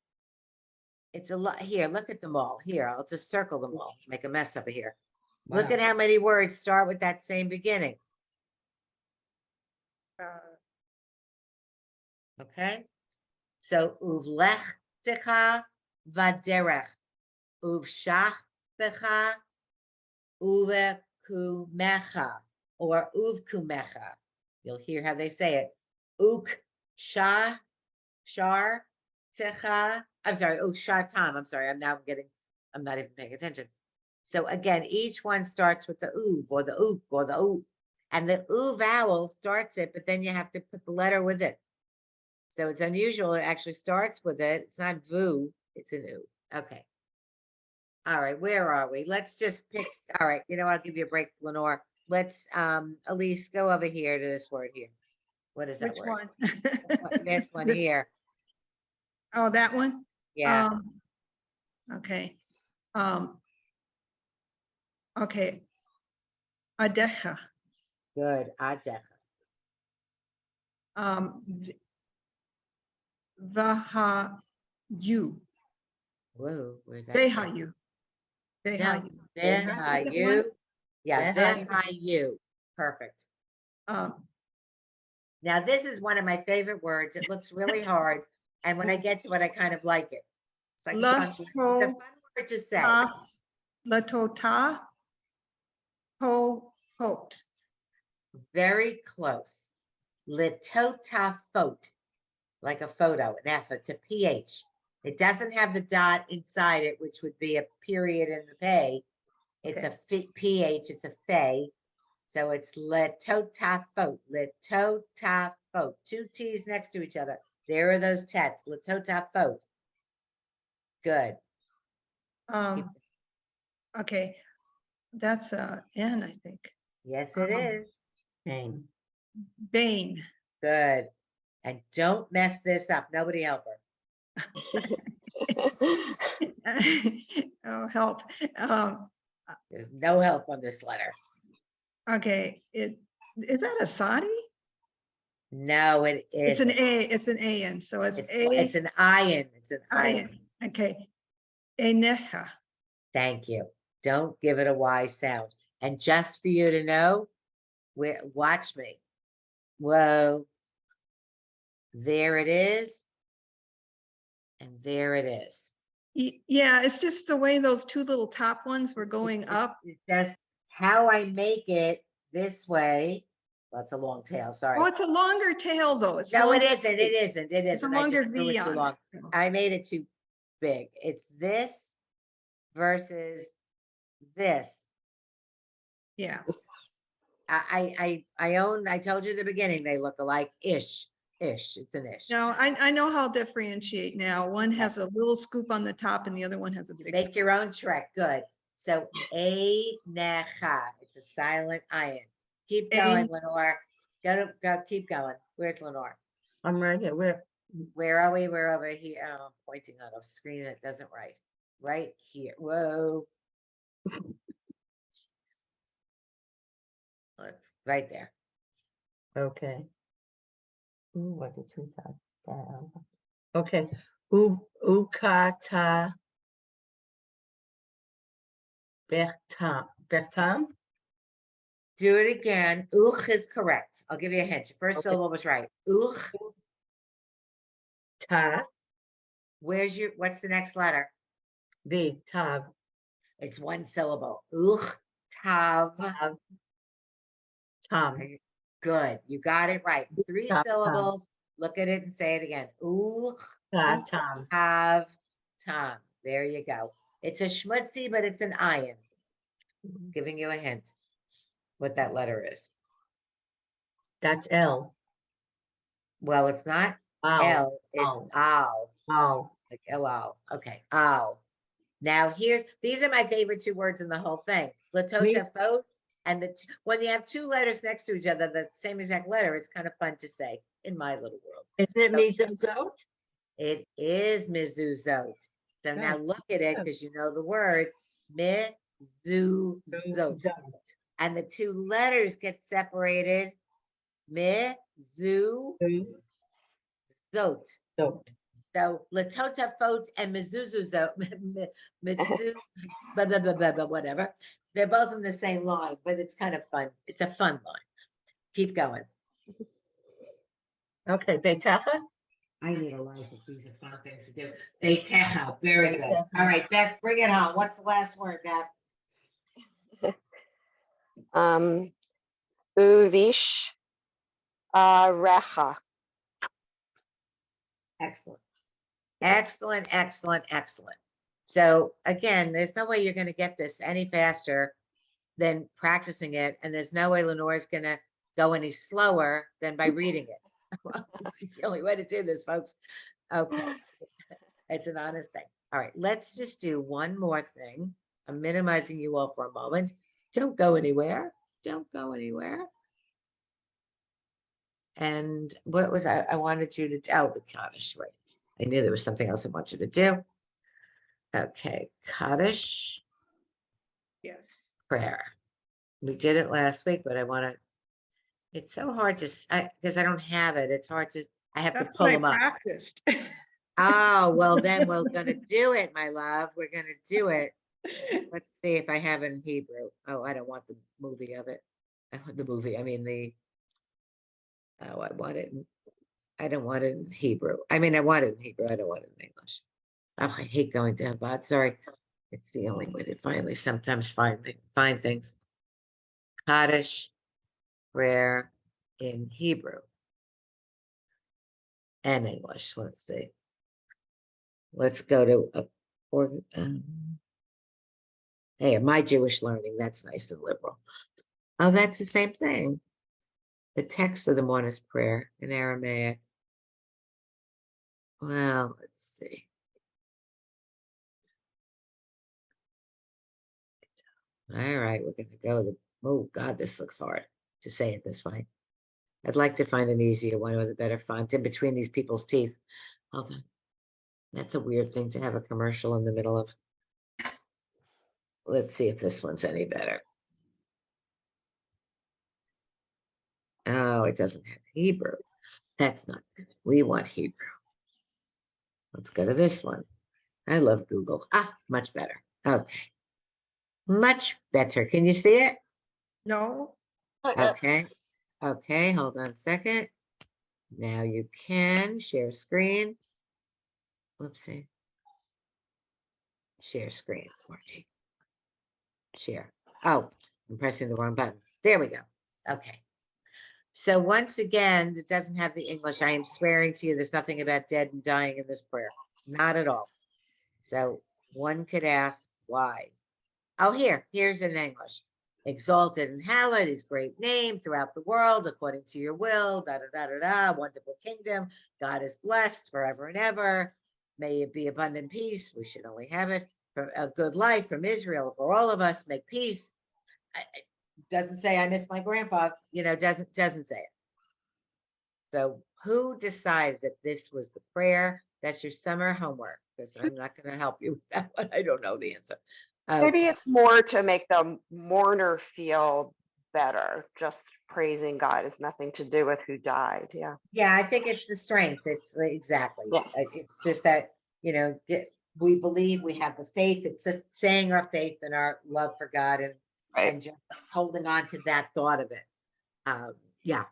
It's a lot here. Look at them all. Here, I'll just circle them all. Make a mess up of here. Look Wow. at how many words start with that same beginning. Okay. So uvlechtecha vaderech, uvshachtecha uvekumecha, or uvkumecha. You'll hear how they say it. Uksha shar techa. I'm sorry. Ukshatam. I'm sorry. I'm not even paying attention. So again, each one starts with the uv or the ook or the oo, and the oo vowel starts it, but then you have to put the letter with it. So it's unusual. It actually starts with it. It's not vu, it's an oo. Okay. All right, where are we? Let's just pick. All right, you know what? I'll give you a break, Lenore. Let's Elise, go over here to this word here. What is that Which word? one? This one here. Oh, that one? Yeah. Okay. Okay. Adecha. Good. Adech. Vahayu. Whoa, where'd that go? Vehayu. No, Vehayu. Vehayu. Yeah, Vehayu. Vehayu. Perfect. Um, Now, this is one of my favorite words. It looks really hard. And when I get to it, I kind of like it. It's like a tongue twister. It's a fun word to say. Latota. Ho hot. Very close. Litotafot. Like a photo, an F, it's a PH. It doesn't have the dot inside it, which would be a period in the pay. It's a PH, it's a fe. So it's litotafot, litotafot. Two T's next to each other. There are those tats, litotafot. Good. Okay. That's N, I think. Yes, it is. Pain. Bane. Good. And don't mess this up. Nobody help her. Oh, help. There's no help on this letter. Okay. Is that a Sadi? No, it is. It's an A. It's an A-N. So it's It's an iron. It's an iron. I-N. Okay. Enecha. Thank you. Don't give it a Y sound. And just for you to know, watch me. Whoa. There it is. And there it is. Yeah, it's just the way those two little top ones were going up. It's just how I make it this way. Well, it's a long tail, sorry. Oh, it's a longer tail though. It's No, it longer. isn't. It isn't. It It's a isn't. I longer just grew V it too on long. it. I made it too big. It's this versus this. Yeah. I told you in the beginning, they look alike ish. It's an ish. No, I know how to differentiate now. One has a little scoop on the top and the other one has a big. Make your own trick. Good. So a necha. It's a silent iron. Keep going, Lenore. Go, keep going. Where's Lenore? I'm right here. Where are we? We're over here. Oh, I'm pointing on a screen that doesn't write. Right here. Whoa. Let's right there. Okay. Ooh, what the two dots down. Okay. Ukata. Bertam. Do it again. Uch is correct. I'll give you a hint. Your first Okay. syllable was right. Uch. Ta. What's the next letter? B. Tav. It's one syllable. Uch tav. Tav. Tom. Good. You got it right. Three Tav. syllables. Look at it and say it again. Uch Ta. Tom. tav tam. There you go. It's a schmutzy, but it's an iron. Giving you a hint what that letter is. That's L. Well, it's not Ow. L, it's Ow. ow. Oh. Like, oh, oh, okay, oh. Now these are my favorite two words in the whole thing. Latotafot and when you have two letters next to each other, the same exact letter, it's kind of fun to say in my little world. Isn't it So mezuzot? it is mezuzot. So now Good. look at it because you know the word mezuzot. Zot. And the two letters get separated. Mezuzot. Zot. So latotafot and mezuzot, mizu, blah, blah, blah, blah, blah, whatever. They're both in the same line, but it's kind of fun. It's a fun line. Keep going. Okay, Beitacha? I need a life if these are fun things to do. Beitecha, very good. All right, Beth, bring it home. What's the last word, Beth? Uvish recha. Excellent. Excellent, excellent, excellent. So again, there's no way you're going to get this any faster than practicing it. And there's no way Lenore's going to go any slower than by reading it. It's the only way to do this, folks. Okay. It's an honest thing. All right, let's just do one more thing. I'm minimizing you all for a moment. Don't go anywhere. Don't go anywhere. And what was I wanted you to do? Oh, the Kaddish, right. I knew there was something else I want you to do. Okay, Kaddish Yes. prayer. We did it last week, but I want to, it's so hard to, because I don't have it. It's hard to, I have That's to pull what I them up. practiced. Oh, well, then we're going to do it, my love. We're going to do it. Let's see if I have it in Hebrew. Oh, I don't want the movie of it. I want the movie. I mean, oh, I want it. I don't want it in Hebrew. I mean, I want it in Hebrew. I don't want it in English. Oh, I hate going to Chabad. Sorry. It's the only way to finally sometimes find things. Kaddish prayer in Hebrew and English. Let's see. Let's go to hey, my Jewish learning. That's nice and liberal. Oh, that's the same thing. The text of the morning's prayer in Aramaic. Well, let's see. All right, we're going to go to, oh God, this looks hard to say it this way. I'd like to find an easier one with a better font in between these people's teeth. Hold on. That's a weird thing to have a commercial in the middle of. Let's see if this one's any better. Oh, it doesn't have Hebrew. That's not good. We want Hebrew. Let's go to this one. I love Google. Ah, much better. Okay. Much better. Can you see it? No, Okay. Okay, hold on a second. Now you can share screen. Whoopsie. Share screen, Margie. Share. Oh, I'm pressing the wrong button. There we go. Okay. So once again, it doesn't have the English. I am swearing to you, there's nothing about dead and dying in this prayer. Not at all. So one could ask why. Oh, here's in English. Exalted and hallowed his great name throughout the world, according to your will, da da da da da, wonderful kingdom. God is blessed forever and ever. May it be abundant peace. We should only have it for a good life from Israel for all of us. Make peace. It doesn't say I miss my grandpa, doesn't say it. So who decided that this was the prayer? That's your summer homework, because I'm not going to help you with that one. I don't know the answer. Maybe it's more to make the mourner feel better. Just praising God has nothing to do with who died. Yeah. Yeah, I think it's the strength. It's exactly. Yeah. It's just that, we believe, we have the faith. It's saying our faith and our love for God and just holding on to that thought of it. Yeah,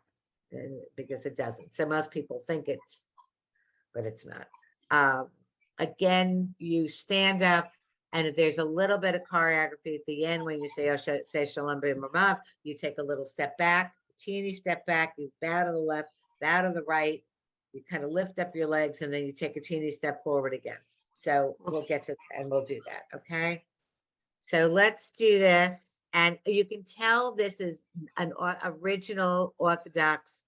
because it doesn't. So most people think but it's not. Again, you stand up, and there's a little bit of choreography at the end when you say Shalom B'Mamav. You take a little step back, a teeny step back, you bow to the left, bow to the right, you kind of lift up your legs, and then you take a teeny step forward again. So we'll get to and we'll do that. Okay. So let's do this. And you can tell this is an original Orthodox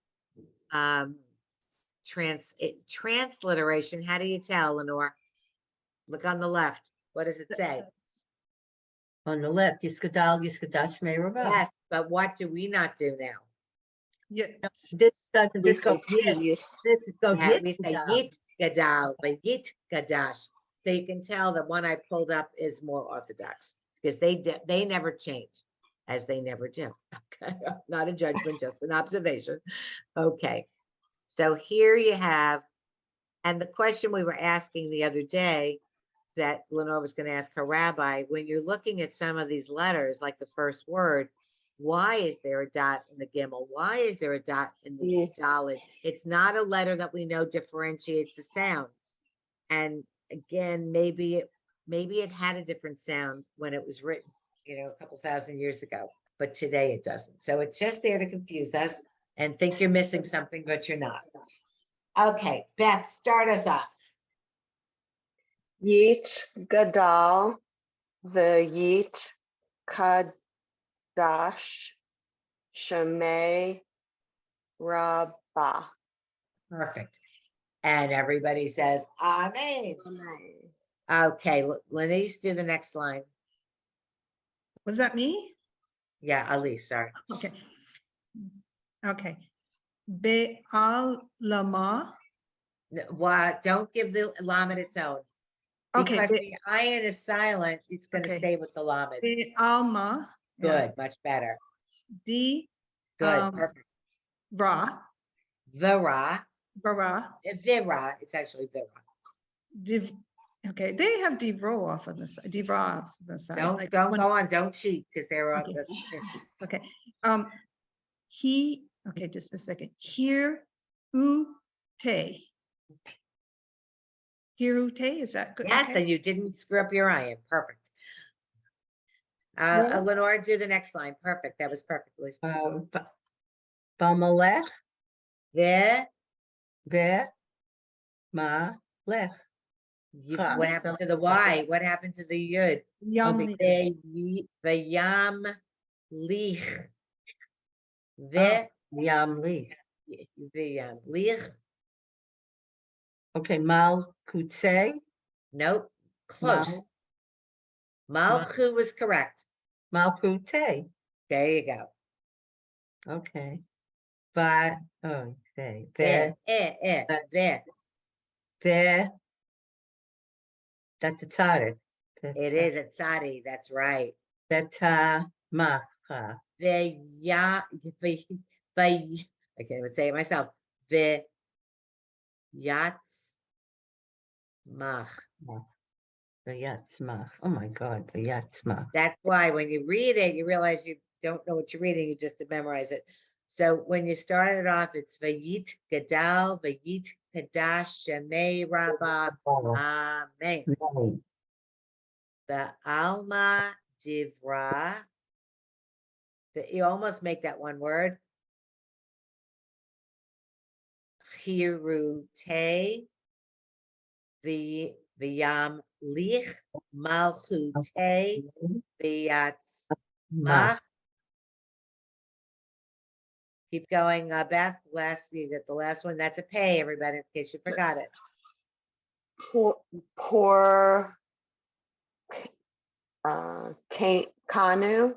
transliteration. How do you tell, Lenore? Look on the left. What does it say? On the left, Yiskadal, Yiskadash, Merabah. Yes, but what do we not do now? Yeah. This doesn't, this We goes here. say This goes Yeah, we say Yiskadal. Yit Gadal, but Yit Gadash. So you can tell the one I pulled up is more orthodox because they never changed, as they never do. Okay, not a judgment, just an observation. Okay, so here you have, and the question we were asking the other day that Lenore was going to ask her rabbi, when you're looking at some of these letters, like the first word, why is there a dot in the gimel? Why is there a dot in the Yeah. dalet? It's not a letter that we know differentiates the sound. And again, maybe it had a different sound when it was written, a couple thousand years ago, but today it doesn't. So it's just there to confuse us and think you're missing something, but you're not. Okay, Beth, start us off. Yit Gadal, the Yit Kadash, Shemay Rabbah. Perfect. And everybody says, Amen. Okay, Lenise, do the next line. Was that me? Yeah, Elise, sorry. Okay. Okay. Be'al lama. Why, don't give the lamed its own. Okay. Because the ayin is silent, it's gonna Okay. stay with the lamed. Be'alma. Good, much better. Di Good, perfect. ra. Vira, Bara. vira, it's actually vira. Div. Okay. They have divro off on the side. Divra off on the side. Don't like go when- on, don't cheat, because they're on. Okay. Okay. Okay, just a second. Here, te. Hirute, is that good? Yes, Okay. and you didn't screw up your ayin, perfect. Yeah. Lenore, do the next line, perfect, that was perfect, Elise. Bamalech, Ve, Be, Ma, Lech. what happened to the Y? What happened to the Yud? Yumly. Vayam lich. Oh, Yam Lich. Vayam lich. Okay, Mal Kutse, Nope, close. Mal- Malchu was correct. Mal Kute. There you go. Okay. But, okay. Ve, Ve, ve. Ve. That's a tzaddik. It is a tzadi, that's right. Beta Macha. Veya, I can't even say it myself. Ve yatz mach. The Yatzmach. Oh my God, the Yatzmach. That's why when you read it, you realize you don't know what you're reading, you just memorize it. So when you start it off, it's Vayit Gadal, Vayit Kadash, Shemei Rabbah, Amen. The Alma Divra. You almost make that one word. Hirute, V'yam lich, Malchute, V'yatzmach. Keep going, Beth. You get the last one. That's a pay, everybody, in case you forgot it. Poor Kanu.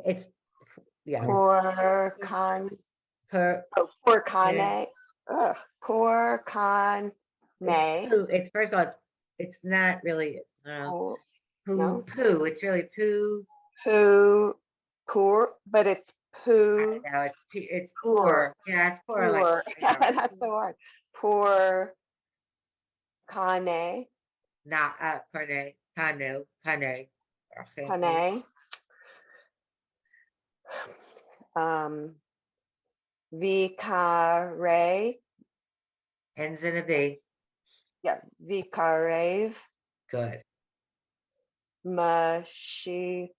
It's Poor Kane. per. Poor Kane. Ugh. Poor Kane. It's first of all, it's not really No. poo. It's really poo. Poor, but it's poo. No, it's poor. Yeah, it's poor. Poor. Like That's so hard. Poor Kane. not Kane. Kane. Vicare. Ends in a V. Yeah, Vicarev. Good. Okay. Mashiach.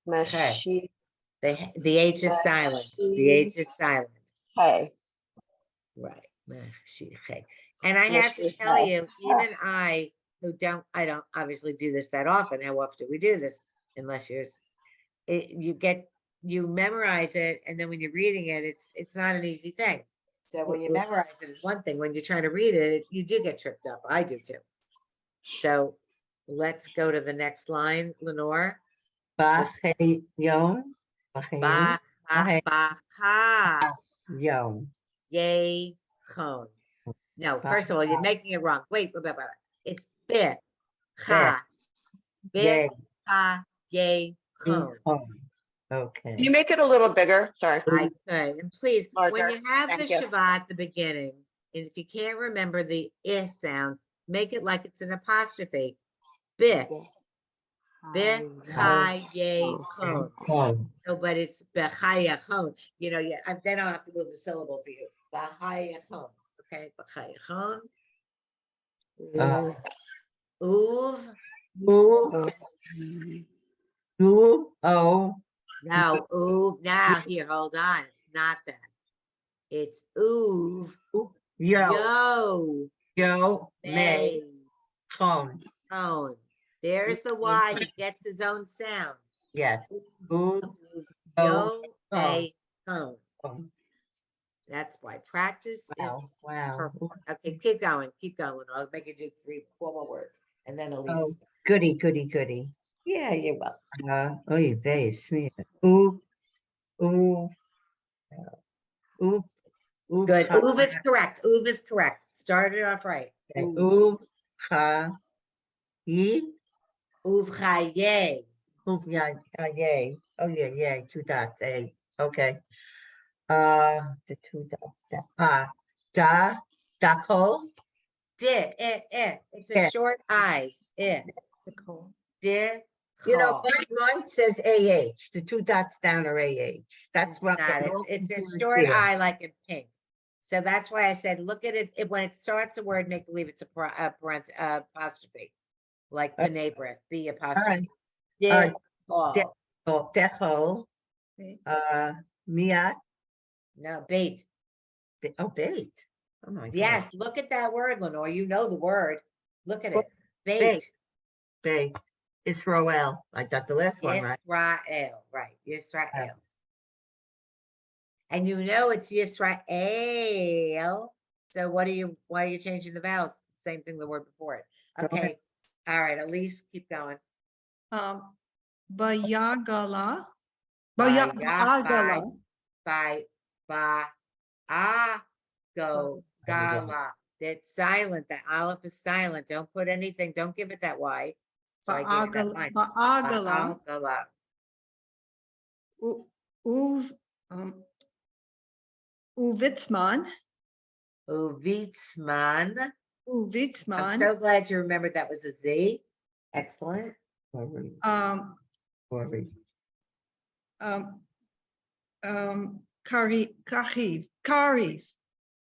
Mashi. The H is silent. The H is silent. Hey. Right. Mashiach. And I have to tell you, even I don't obviously do this that often. How often do we do this? Unless you memorize it, and then when you're reading it, it's not an easy thing. So when you memorize it, it's one thing. When you're trying to read it, you do get tripped up. I do too. So let's go to the next line, Lenore. Bahayon. Ba, ha, ba, ha, Yon. yay, chon. No, first of all, you're making it wrong. Wait, it's bit, ha, Yay. bit, ha, yay, chon. Can Okay. you make it a little bigger? Sorry. I could, and please, when Larger. you have the Thank you. Shabbat at the beginning, and if you can't remember the I sound, make it like it's an apostrophe. Bit, bit, ha, yay, chon. No, but it's b'chayachon. You know, yeah, then I'll have to move the syllable for you. B'chayachon. Okay, b'chayachon. Uv. Move. Do. Oh. No, uv. Now, here, hold on. It's not that. It's uv. Yo. Yo. May. May. Tone. Tone. There's the Y. He gets his own sound. Yes. Move. Yo. Oh. May. Tone. Oh. That's why practice is Wow. perfect. Okay, keep going. Keep going. I'll make you do 3, 4 more words. And then at least. Oh, goody, goody, goody. Yeah, you're welcome. Oy vey, smear. Ooh. Ooh. Ooh. Ooh. Good. Uv is correct. Uv is correct. Started off right. Ooh. Ha. Ye. Uv chaye. Ooh. Yeah. Yay. Oh yeah. Yay. 2 dots. A. Okay. The 2 dots. Da. Dako. Di. It's a short I. Nicole. Di. You know, call. mine says AH. The 2 dots down are AH. That's It's what not. I'm getting It's a confused short here. I like in pink. So that's why I said, look at it. When it starts a word, make believe it's a apostrophe. Like b'nai breath, B apostrophe. Uh, Di. Call. Decho. Okay. Miat. No, bait. Bait. Oh my God. Yes, look at that word, Lenore. You know the word. Look at it. Bait. Bait. Bait. Israel. I got the last one right. Yisrael, right? Yisrael. And you know it's Yisrael. So why are you changing the vowels? Same thing the word before it. Okay. All right, Elise, keep going. Bayagala. By Bayagala. go gala. That's silent. The aleph is silent. Don't put anything. Don't give it that Y. So I gave it that line. Baagala. Ba'agala. Uv. Uvitzman. Uvitzman. I'm Uvitzman. so glad you remembered that was a Z. Excellent. Kariv.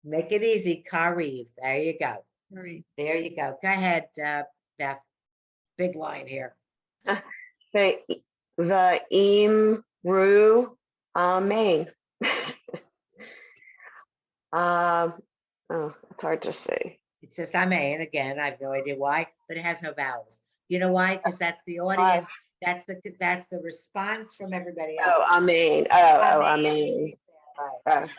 Make it easy. Kariv. There you go. Kariv. There you go. Go ahead, Beth. Big line here. The Imru Amen. Oh, it's hard to say. It says Amen again. I have no idea why, but it has no vowels. You know why? Because that's the audience. That's the response from everybody else. Oh, Amen. Amen. Right.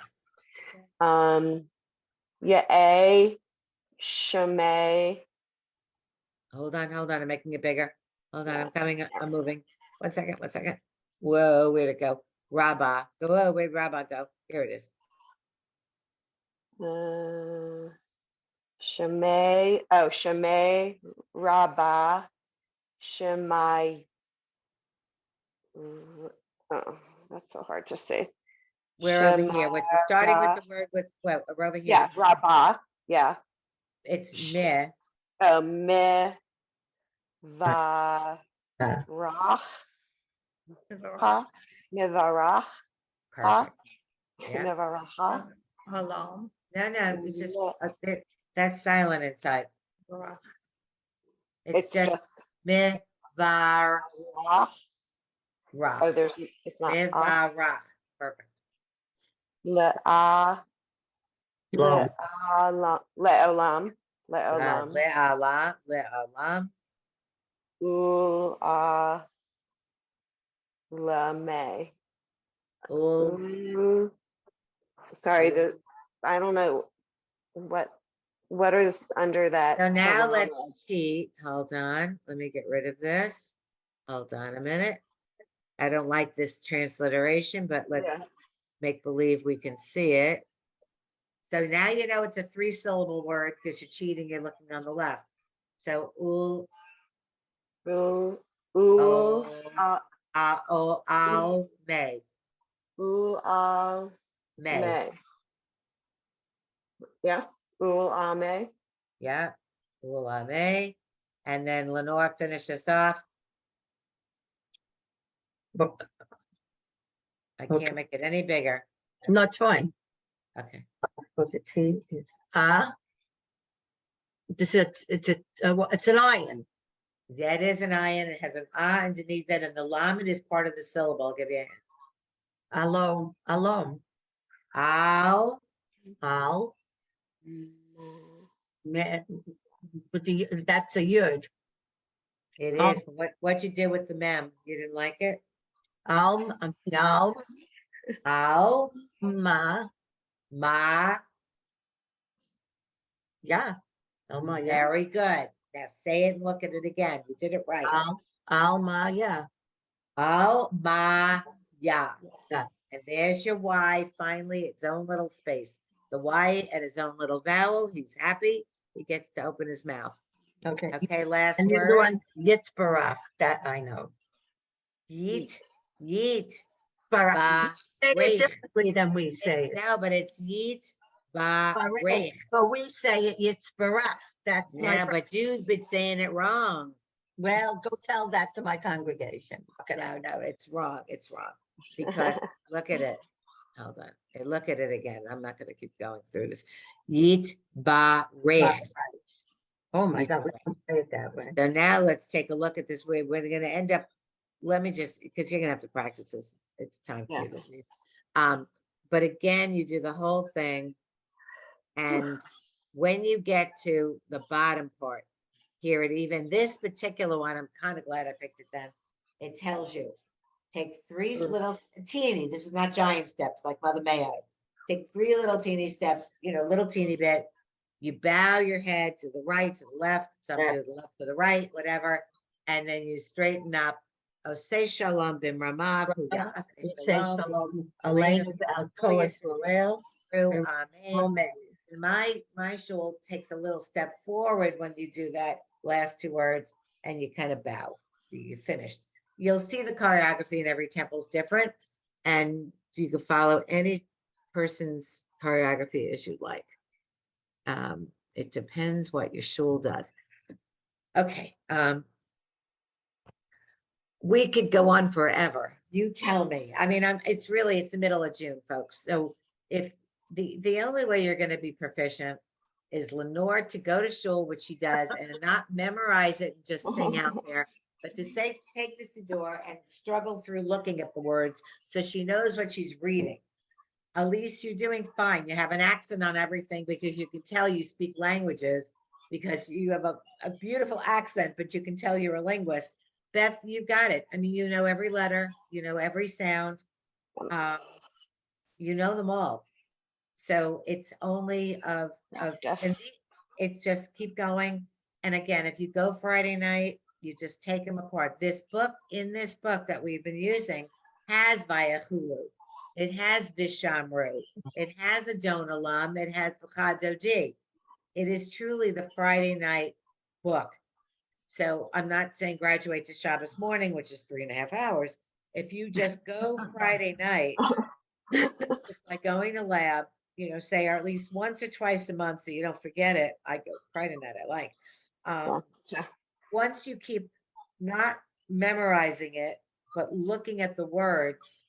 Yeah, Shemay. Hold on. I'm making it bigger. Hold on. I'm coming. I'm moving. One second. Whoa, where'd it go? Rabbah. Whoa, where'd Rabbah go? Here it is. Shemay, Rabbah, Shemai. Oh, that's so hard to say. We're over here. What's the starting with the word? We're over here. Yeah, Rabbah. Yeah. It's meh. Me, va, rach, ha, mevarach, ha, Perfect. Yeah. mevaracha. Halam. No, it's just that's silent inside. It's just meh, var, rach. rach. Oh, it's not. Meh, var, rach. Perfect. Le'olam. Le'alam. Lame. Ul. Sorry, I don't know what is under that. So now let's corona? cheat. Hold on. Let me get rid of this. Hold on a minute. I don't like this transliteration, but let's Yeah. make believe we can see it. So now you know it's a 3-syllable word because you're cheating, you're looking on the left. So ul, Ooh, oh, uh, al, may, ooh, may. May. Yeah. Ooh, May. Yeah, ul, may. And then Lenore finish us off. But- I Okay. can't make it any bigger. No, it's fine. Okay. Was it T? It's an iron. That is an ion. It has an ah underneath it, and the lamed is part of the syllable. I'll give you a hint. Alone. Al, Al. Mm. That's a yud. it Al, is. What you did with the mem? You didn't like it? al, Al, ma, ma, yeah. Alma, yeah. very good. Now say it and look at it again. You did it right. Alma, yeah. Al, ma, ya. Yeah. And there's your Y, finally, its own little space. The Y and his own little vowel. He's happy. He gets to open his mouth. Okay. Okay, last And the other word. one, Yitzbarach, that I know. Yeet, yeet, Barach. ba, Say it reich. differently than we say it. No, but it's yeet, ba, reich. But we say it Yitzbarach. That's Yeah, my, but you've been saying it wrong. well, go tell that to my congregation. Okay. No, it's wrong. It's wrong. Because look at it. Hold on. Hey, look at it again. I'm not going to keep going through this. Yeet, ba, reich. Oh my You God, got we it. don't say it that way. So now let's take a look at this. We're going to end up, let me just, because you're going to have to practice this. It's time for Yeah. you to leave. But again, you do the whole thing. And when you get to the bottom part, here it even this particular one, I'm kind of glad I picked it then. It tells you, take 3 little teeny, this is not giant steps like Mother May I. Take 3 little teeny steps, little teeny bit. You bow your head to the right, to the left, some to the left, to the right, whatever. And then you straighten up. Oh, say shalom bimramav. You say shalom, Elaine, Koas, Rael, Amen. My shul takes a little step forward when you do that last 2 words and you kind of bow. You finished. You'll see the choreography in every temple is different, and you can follow any person's choreography as you like. It depends what your shul does. Okay. We could go on forever. You tell me. I mean, it's the middle of June, folks. So if the only way you're going to be proficient is Lenore to go to shul, which she does, and not memorize it and just sing out there, but to say, take this to door and struggle through looking at the words so she knows what she's reading. At least you're doing fine. You have an accent on everything because you can tell you speak languages because you have a beautiful accent, but you can tell you're a linguist. Beth, you got it. I mean, you know every letter, you know every sound, you know them all. So it's only and it's just keep going. And again, if you go Friday night, you just take them apart. This book that we've been using has Vayachulu. It has Vishamru. It has Adon Olam. It has V'chadodi. It is truly the Friday night book. So I'm not saying graduate to Shabbos morning, which is 3.5 hours. If you just go Friday night, like going to lab, say or at least once or twice a month so you don't forget it. I go Friday night, I like. Once you keep not memorizing it, but looking at the words,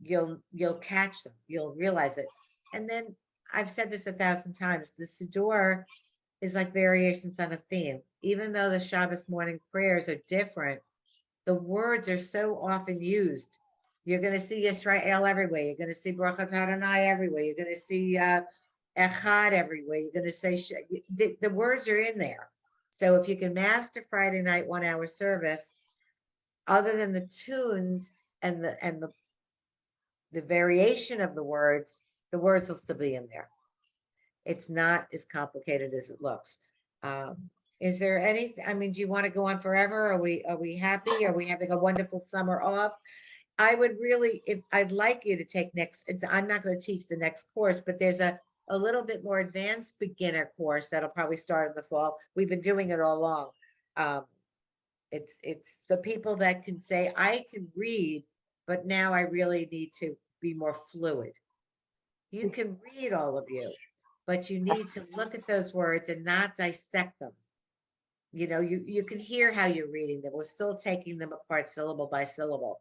you'll catch them, you'll realize it. And then I've said this 1,000 times, the Siddur is like variations on a theme. Even though the Shabbos morning prayers are different, the words are so often used. You're going to see Yisrael everywhere. You're going to see Baruch Adonai everywhere. You're going to see Echad everywhere. You're going to say, the words are in there. So if you can master Friday night 1-hour service, other than the tunes and the variation of the words, the words will still be in there. It's not as complicated as it looks. Is there anything, I mean, do you want to go on forever? Are we happy? Are we having a wonderful summer off? I would really, if I'd like you to take I'm not going to teach the next course, but there's a little bit more advanced beginner course that'll probably start in the fall. We've been doing it all along. It's the people that can say, I can read, but now I really need to be more fluid. You can read, all of you, but you need to look at those words and not dissect them. You know, you can hear how you're reading them. We're still taking them apart syllable by syllable.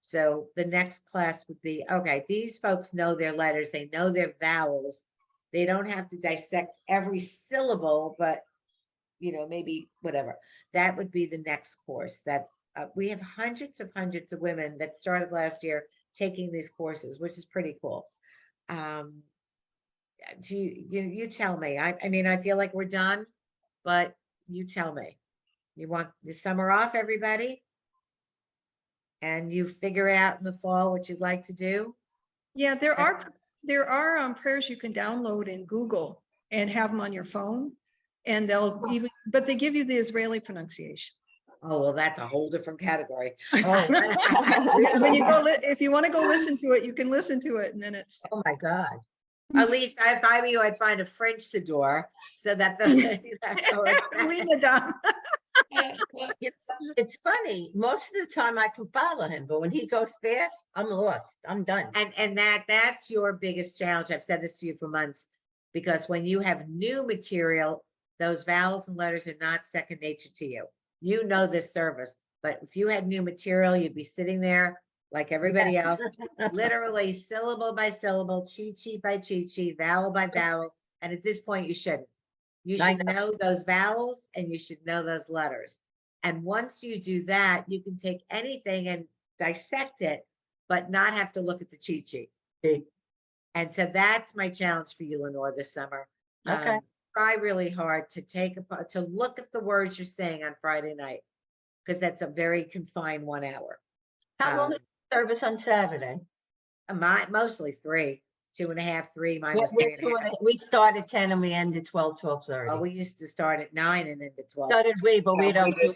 So the next class would be, okay, these folks know their letters, they know their vowels. They don't have to dissect every syllable, but you know, maybe whatever. That would be the next course that we have hundreds of women that started last year taking these courses, which is pretty cool. Do you tell me? I mean, I feel like we're done, but you tell me. You want the summer off, everybody? And you figure out in the fall what you'd like to do? Yeah, there are prayers you can download in Google and have them on your phone, and but they give you the Israeli pronunciation. Oh, well, that's a whole different category. Oh, When you go, if you want to go listen to it, you can listen to it, and then it's. oh my God. At least if I were you, I'd find a French Siddur so that the. Read it down. It's funny. Most of the time I can follow him, but when he goes fast, I'm lost. I'm done. And that's your biggest challenge. I've said this to you for months, because when you have new material, those vowels and letters are not second nature to you. You know this service, but if you had new material, you'd be sitting there like everybody else, literally syllable by syllable, cheat sheet by cheat sheet, vowel by vowel. And at this point, you shouldn't. You should know those vowels and you should know those letters. And once you do that, you can take anything and dissect it, but not have to look at the cheat sheet. And so that's my challenge for you, Lenore, this summer. Okay. Try really hard to look at the words you're saying on Friday night, because that's a very confined 1 hour. How long is the service on Saturday? Mostly 3, 2.5, 3. Mine Yeah, was 3.5. we start at 10 and we end at 12:30. Oh, we used to start at 9 and end at 12. So did we, but we Yeah, don't we do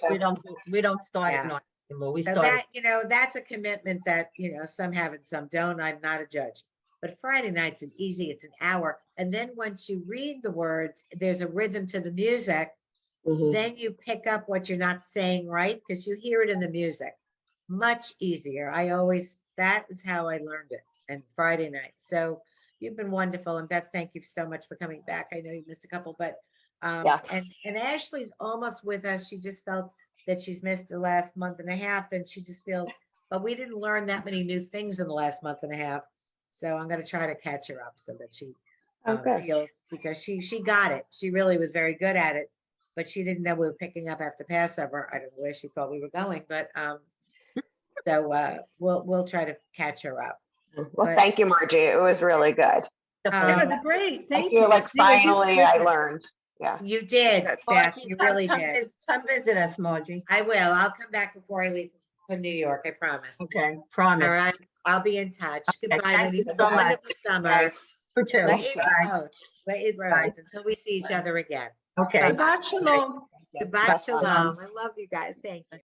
we don't start Yeah. at 9 anymore. We So start that, you know, that's a commitment that, you know, some have and some don't. I'm not a judge. But Friday night's it's an hour. And then once you read the words, there's a rhythm to the music. Then you pick up what you're not saying right, because you hear it in the music. Much easier. That is how I learned it. And Friday night. So you've been wonderful. And Beth, thank you so much for coming back. I know you missed a couple, but Yeah. and Ashley's almost with us. She just felt that she's missed the last month and a half, and she just feels, but we didn't learn that many new things in the last month and a half. So I'm going to try to catch her up so that she feels, because she got it. She really was very good at it, but she didn't know we were picking up after Passover. I don't know where she thought we were going, but so we'll try to catch her up. Well, But- thank you, Margie. It was really good. It was great. I Thank you. feel like finally I learned. Yeah. You did, Beth. Margie, You really did. Come visit us, Margie. I will. I'll come back before I leave for New York. I promise. Okay, promise. All right. I'll be in touch. Goodbye, thank ladies. you Have a so much. wonderful summer. Bye. For two. Let it Bye. roll. Let it roll Bye. until we see each other again. Okay. Shabbat shalom. Goodbye, Bye. shalom. I love you guys. Thank you.